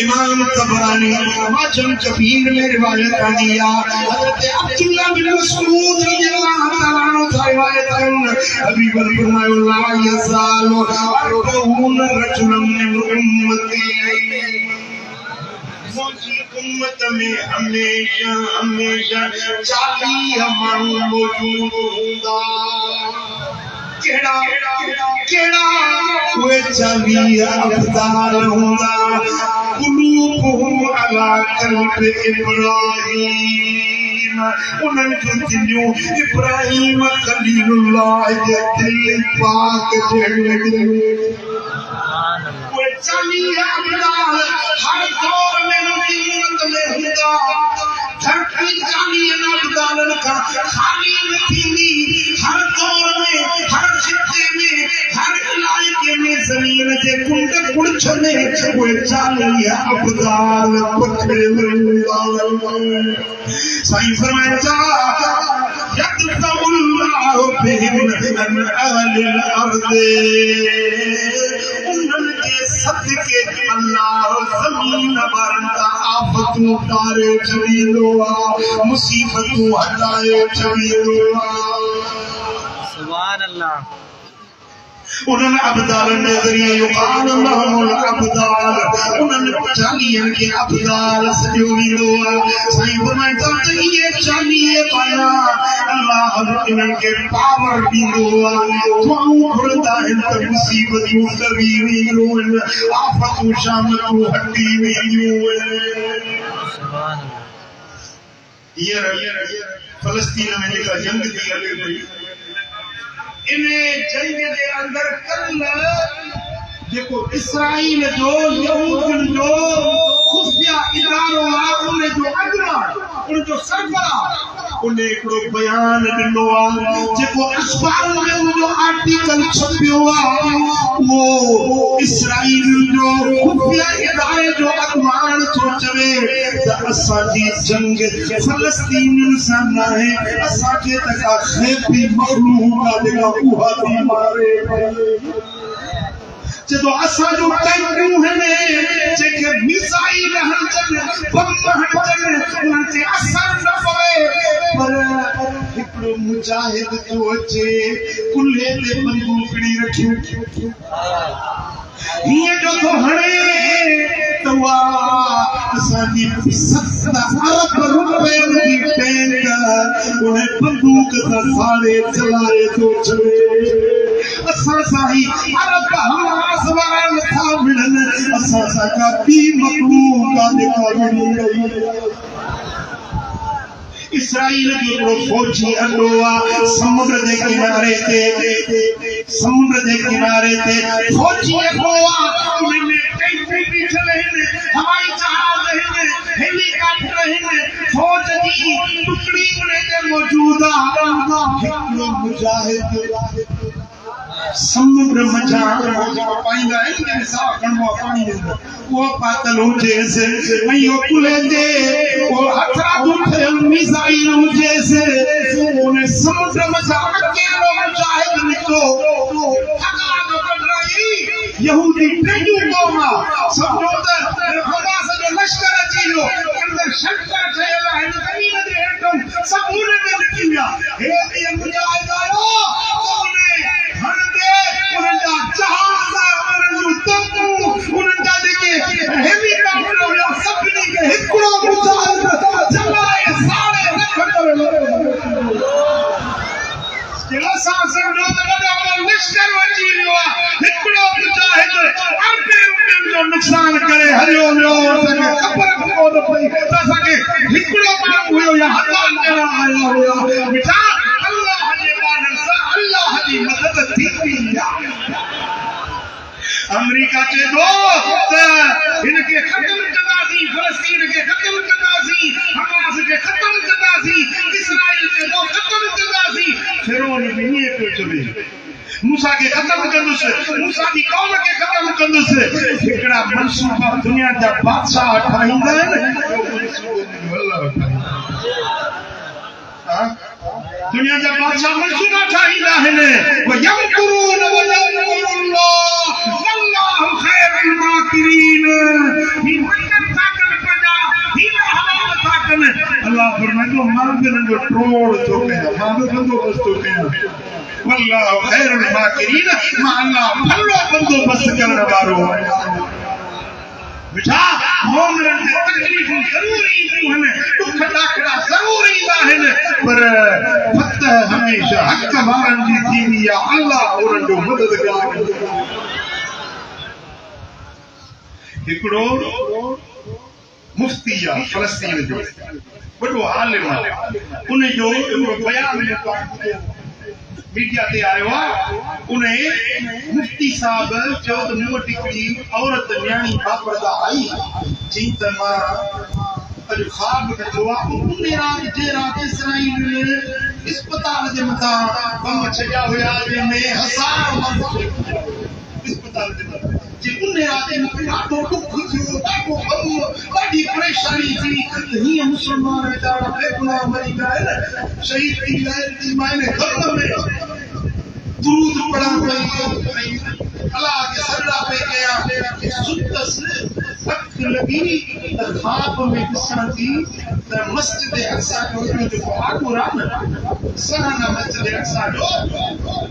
S1: इमाम तबरानी माजम कबीर में रिवायत कर दिया हजरत अब्दुल्ला बिन मसऊद रज़ियल्लाहु तआला अन्हु रिवायत है हबीब फरमाया ला यज़ालु अर्बऊन रजुलन मिन उम्मती उम्मत में हमेशा हमेशा 40 माण्हू मौजूद हूंदा केड़ा केड़ा वे 40 अब्दाल हूंदा कुलूबुहुम अला कल्ब इब्राहीम उन्हनि जो दिलियूं इब्राहीम खलीलुल्लाह जे दिल पाक जहिड़े वे 40 अब्दाल हर दौर में उम्मत में हूंदा धरती 40 अब्दालन का खाली न थींदी हर दौर में हर खिते में हर इलाके में जमीन जे कुंड कुड़छ में वे 40 अब्दाल पखड़े हूंदा साईं फरमाया यक़्तबुल्लाहु बिहिम अन अहलिल अर्द सदके अल्लाह ज़मीन वारंदा आफतू तारे छड़ींदो मुसीबतू हटाए छड़ींदो
S2: सुभान अल्लाह
S1: उन्होंने अब्दाल ने ज़रिए युकान लहुल अब्दाल उन्होंने 40 के अब्दाल सजोनी दो साईं फरमाता है ये 40 पाया अल्लाह इनके पावर दी दो तुम खुदा है तो मुसीबत कभी नहीं रो आफत शामत हड्डी नहीं
S2: सुभान अल्लाह
S1: ये फलस्तीन में जेका जंग थी हले पई इन्हें जंग के अंदर कल जेको इसराइल जो यहूदन जो खुफिया इदारो आ उन जो अगवा उन जो सरबरा उन एकड़ो बयान दिनो आ जेको अखबार में उन जो आर्टिकल छपियो आ वो इसराइल जो खुफिया इदारे जो अगवान तो चवे त असा जी जंग फलस्तीन से ना है असा के तका खेपी मखलूक का जेका उहा थी मारे जदों असा जो टैंकू हने जेके मिसाइल हंजन बम हंजन उनते असर न पवे पर हिकड़ो मुजाहिद जो अचे कुल्हे ते बंदूकड़ी रखियो हीअं जो थो हणे त उहा असांजी 70 अरब रुपयनि जी टैंक उन बंदूक सां साड़े चलाए थो छॾे असां सां ई अरब हमास वारा नथा मिलनि असां सां का ॿी मखलूक जेका मिली रही इसराइल जो हिकिड़ो फौजी अड्डो आहे समुंड जे किनारे ते फौजी अड्डो आहे उन में टैंकूं बीठल आहिनि हवाई जहाज आहिनि हेलीकॉप्टर आहिनि फौज जी टुकड़ी उन ते मौजूद आहे हिकिड़ो मुजाहिद समुद्र मचा पाईंदा आहिनि जंहिं साह खणबो आहे पाणी जे अंदरि उहो पातल हुजेसि ऐं उहो कुल्हे ते उहो हथरादू ठहियल मिसाइल हुजेसि उन समुद्र मचा अकेलो मुजाहिद निकितो यहूदी टेंजू क़ौम आहे सम्झो त हमास जो लश्कर अची वियो अंदरि शंका ठहियल आहिनि ज़मीन जे हेठां सभु उन में निकिरी विया हे ॾींहं मुजाहिद आयो जहाज उन्हनि जूं तंबूं उन्हनि जा जेके हेलीकॉप्टर हुया सभिनी खे हिकिड़ो मुजाहिद जलाए साड़े रखंदो असां सम्झो त वॾा वॾा लश्कर अची वियो आहे हिकिड़ो मुजाहिद अरबे रुपयनि जो नुक़सान करे हलियो वियो असांखे ख़बर बि कोन पई त असांखे हिकिड़ो माण्हू हुयो या हज़ार ॼणा आया हुया बेटा अल्लाह जे वाननि सां अल्लाह जी मदद थींदी आहे अमेरिका चए थो त हिनखे ख़तम कंदासीं फ़लस्तीन खे ख़तम कंदासीं हमास खे ख़तम कंदासीं इसराइल चए थो ख़तम कंदासीं फिरौन बि ईअं पियो चवे मूसा खे ख़तम कंदुसि मूसा जी क़ौम खे ख़तम कंदुसि हिकिड़ा मनसूबा दुनिया जा बादशाह ठाहींदा आहिनि दुनिया जा बादशाह मनसूबा ठाहींदा आहिनि वयमकुरून वयमकुरुल्लाह वल्लाहु खैरुल माकिरीन ही मदद साकन पंजा ही हवाला साकन अल्लाह फरमाइंदो मां बि जो ट्रोड़ थो कयां मां बि बंदोबस्त थो कयां वल्लाहु खैरुल माकिरीन मां अल्लाह भलो बंदोबस्त करण वारो बेटा मोमिननि खे तकलीफ़ूं ज़रूर ईंदियूं आहिनि दुख ॾाकड़ा ज़रूर ईंदा आहिनि पर फतह हमेशह हक़ वारनि जी थींदी आहे अल्लाह उन्हनि जो मददगार हिकिड़ो मुफ्ती आहे फ़लस्तीन जो वॾो आलिम आहे उन जो हिकिड़ो बयान मीडिया ते आयो आहे उन मुफ्ती साहब चयो त मूं वटि हिकिड़ी औरत न्याणी बापरदा आई चई त मां अॼु ख़्वाब ॾिठो आहे उन राति जे राति इसराइल इस्पताल जे मथां बम छॾिया हुया जंहिंमें 1000 माण्हू इस्पताल जे मथां जे उन राति मूंखे ॾाढो दुख थियो ॾाढो ग़म ॾाढी परेशानी थी त हीअं मुस्लमान वीचारा बेगुनाह मरी विया आहिनि शहीद थी विया आहिनि मां इन ग़म में दुरूद पढ़ण पई अल्लाह के सजदा पे कया सुतस वक्त लगी त ख्वाब में ॾिसण थी त मस्जिद अक्सा जो जेको आगुर आहे न सराना मस्जिद अक्सा जो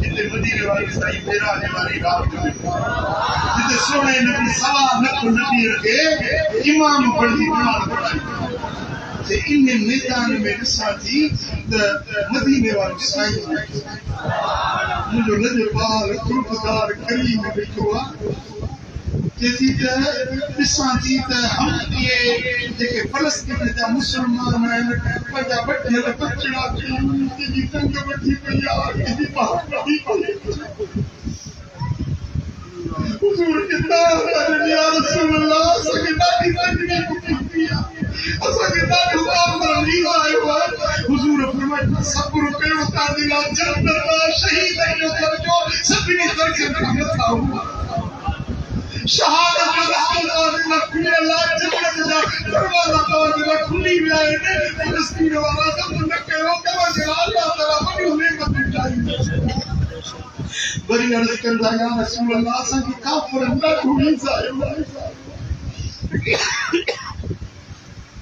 S1: जिते मदीने वारी साईं मेराज वारी रात जो जिते सोने नबी सवा लख नबी के इमाम बड़ी कुरान पढ़ाई ते इन मैदान में ॾिसां थी त मदीने वारी साईं मुझे लजपाल खुरदार करीम बैठो आहे जेसी त ॾिसां थी त हम ये जेके फ़लस्तीन जा मुस्लमान आहिनि पंहिंजा वठियल बचड़ा जी टंग वठी पई आहे कंहिंजी बाहि वठी पई हुज़ूर किताब या रसूल अल्लाह असांखे ॾाढी तकलीफ़ थी आहे असांखे ॾाढो कामरान ईंदो आयो आहे हुज़ूर फरमाइनि सब्र कयो तव्हांजे लाइ जन्नत शहीद जो दर्जो सभिनी दर्जनि खां मथां शहादत जो रस्तो तव्हांजे लाइ खुलियल आहे जन्नत जा दरवाज़ा तव्हांजे लाइ खुली विया आहिनि फ़लस्तीन वारा कमु न कयो तव्हांजे लाइ अल्लाह ताला वॾियूं नेमतूं ठाहियूं वरी अर्ज़ कंदा या रसूल अल्लाह असांखे काफ़िरनि ॾाढो ईज़ायो आहे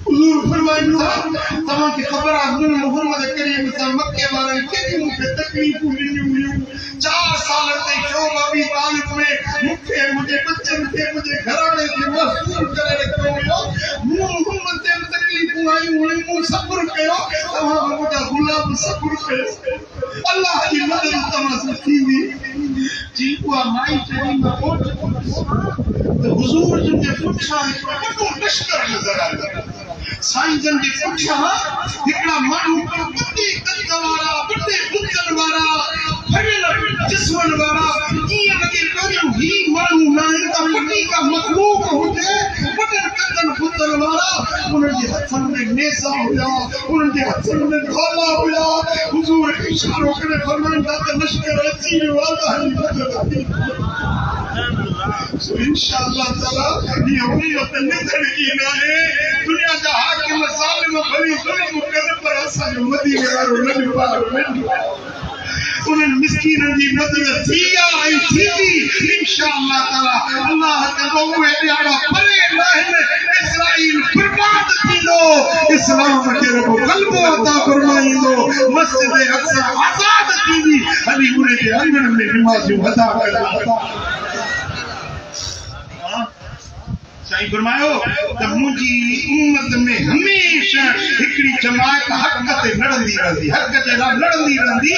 S1: हुज़ूर फरमाइनि था तव्हांखे ख़बर आहे मोहम्मद करीम सां मके वारनि केॾियूं मूंखे तकलीफ़ूं ॾिनियूं हुयूं 4 साल ते शोभ अभी तालिब में मुखे मुझे बच्चन के मुझे घराने के महसूल करे रखो हो मोहम्मद ते तकलीफ आई हुई मु सब्र कयो तमा मुझा गुलाम सब्र कयो अल्लाह की मदद तमस थींदी जी को माई चली में पहुंच तो हुजूर जन के पुछा को लश्कर नजर आया साईं जन के पुछा हिकड़ा मानू बड़ी कद वाला बड़े बुद्धन वाला फरेल जिस्मन वाला ये लगे करियो ही मानू ना इनका पति का मखलूक होते बड़े कदन बुद्धन वाला उनके हथन में नेसा होया उनके हथन में ढोला होया हुजूर इशारों करे फरमांदा का लश्कर अची वाला है मदद सो इंशाअल्लाह ताला ये उम्मत निधन की ना है दुनिया का हाकिम जालिम भली जुल्म कर पर असन मदीने वालो नबी पाक उन मिस्कीन जी मदद थिया आई थी इंशाअल्लाह ताला अल्लाह के बउए ॾाढा परे रहन इस्राइल बर्बाद थींदो इस्लाम के रब ग़लबो अता फरमाईंदो मस्जिद अक्सा आजाद थींदी अली उन के अंगन में नमाज़ अदा कंदा साईं फरमायो त मुंहिंजी उम्मत में हमेशा हिकड़ी जमात हक ते लड़ंदी रहंदी हक ते लड़ंदी रहंदी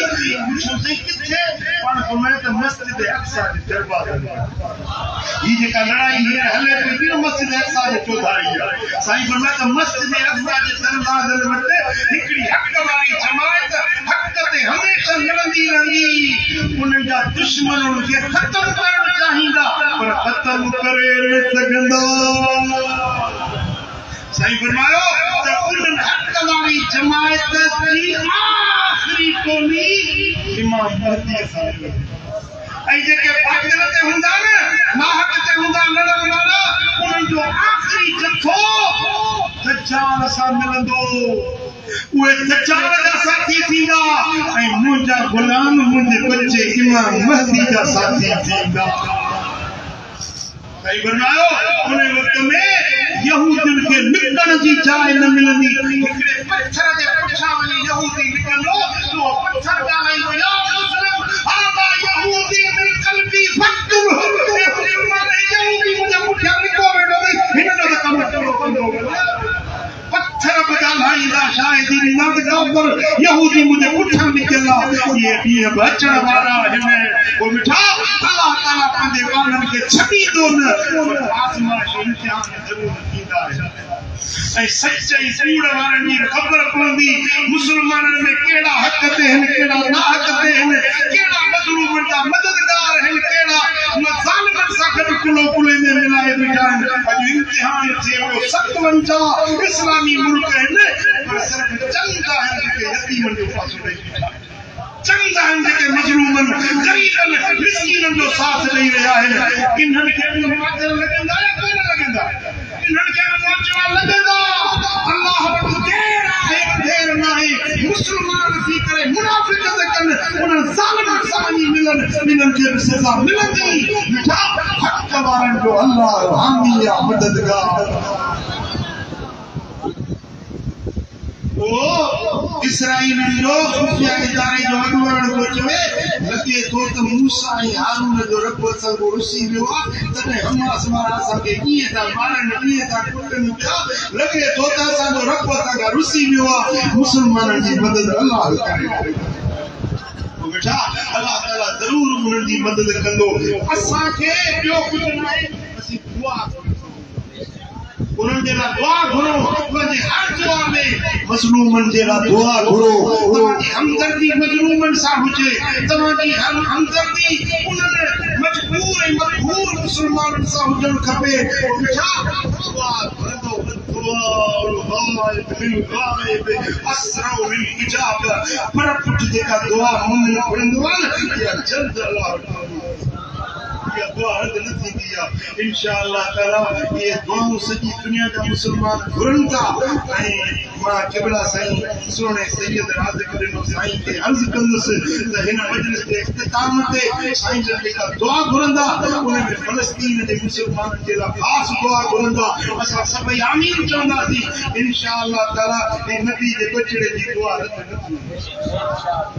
S1: पुछो से किथे पाण फरमायो त मस्जिद अक्सा जे दरवाजे ये जेका लड़ाई है हले पे मस्जिद अक्सा जे चौधारी है साईं फरमायो त मस्जिद अक्सा जे दरवाजे वटे हिकड़ी हक वाली जमात हक ते हमेशा लड़ंदी रहंदी उन जा दुश्मन उनके खत्म करण चाहींदा पर खत्म करे न सघंदा सही फरमायो त उन हक वाली जमात की आखिरी कोनी इमाम महदी साहब ऐ जेके पागल ते हुंदा न नाहक ते हुंदा लड़न वाला उन जो आखिरी जथो दज्जाल सां मिलंदो उहे दज्जाल जा साथी थींदा ऐं मुंहिंजा गुलाम मुंहिंजे बच्चे इमाम महदी जा साथी थींदा सही फरमायो उन वक्त में यहूदिन के निकलण जी जाइ न मिलंदी हिकड़े पत्थर जे पुठा वञी यहूदी निकलो तो पत्थर ॻाल्हाईंदो या मुस्लिम आबा यहूदी में कल्बी फक्तुर यहूदी मुंहिंजे पुठियां निको वेठो हिन जो त कमु पूरो कंदो पत्थर पे ॻाल्हाईंदा शायदि न पर यहूदी मुंहिंजे पुठियां निकिरंदा ये ॾींहं बि अचण वारा आहिनि वो मिठा अल्लाह ताला पंहिंजे ॿारनि खे छॾींदो न आसमान जो इम्तिहान ज़रूर थींदा ऐं सच्चाई कूड़ वारनि जी ख़बर पवंदी मुस्लमाननि में कहिड़ा हक़ ते आहिनि कहिड़ा ना हक़ ते आहिनि कहिड़ा मज़लूमनि जा मददगार आहिनि कहिड़ा ज़ालिमनि सां गॾु कुलो कुले में मिलाए बीठा आहिनि अॼु इम्तिहान थिए पियो 57 इस्लामी मुल्क आहिनि पर सिर्फ़ चंद आहिनि जेके यतीमनि जो पासो ॾेई बीठा चंद आहिनि जेके मज़लूमनि ग़रीबनि मिस्कीननि जो साथ ॾेई रहिया आहिनि इन्हनि खे बि मुआवज़ा लॻंदा या कोन लॻंदा इन्हनि खे बि मुआवज़ा लॻंदा अल्लाह वटि देर आहे देर न आहे मुस्लमान थी करे मुनाफ़िक़त कनि उन्हनि ज़ालिमनि सां वञी मिलनि इन्हनि खे बि सज़ा मिलंदी मिठा हक़ वारनि जो अल्लाह हामी आहे मददगार ओ इस्राइल जो खुफिया इदारे जो अगुवाण को चवे लगे तो मूसा ऐं हारून जो रब असां को रुसी वियो आहे तॾहिं हमास वारा असांखे कीअं था मारनि कीअं था कुटनि पिया लगे तो त असांजो रब असां खां रुसी वियो आहे मुस्लमाननि जी मदद अल्लाह करे बेटा अल्लाह ताला ज़रूर उन्हनि जी मदद कंदो असांखे ॿियो कुझु न आहे असीं दुआ उन्हनि जे लाइ दुआ घुरो पंहिंजे हर दुआ में मज़लूमनि जे लाइ दुआ घुरो तव्हांजी हमदर्दी मज़लूमनि सां हुजे तव्हांजी हमदर्दी उन्हनि मजबूर ऐं मजबूर मुस्लमाननि सां हुजणु खपे छा दुआ घुरंदो पर पुठ जेका दुआ मुंहुं में घुरंदो आहे न इहा जल्द अल्लाह इहा दुआ रद न थींदी जा इंशाअल्लाह ताला ये दुआऊं सॼी दुनिया जा मुसलमान घुरनि था ऐं मां क़िबला साईं सोने सैयद राज़िक रिनो साईं खे अर्ज़ कंदुसि त हिन मजलिस जे इख्तिताम ते साईं जन जेका दुआ घुरंदा उन में फ़लस्तीन जे मुसलमाननि जे लाइ ख़ासि दुआ घुरंदा असां सभई आमीन चवंदासीं इंशाअल्लाह ताला ऐं नबी जे बचड़े जी दुआ रद न थींदी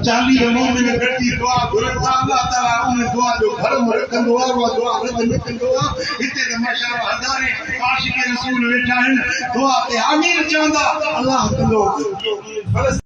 S1: 40 मोमिन गॾिजी दुआ घुरनि था अल्लाह ताला उन दुआ जो घर में रखंदो आहे उहा दुआ रद न कंदो आहे हिते त माशाअल्लाह हज़ारे आशिक़ रसूल वेठा आहिनि दुआ ते आमीन चवंदा अल्लाह कंदो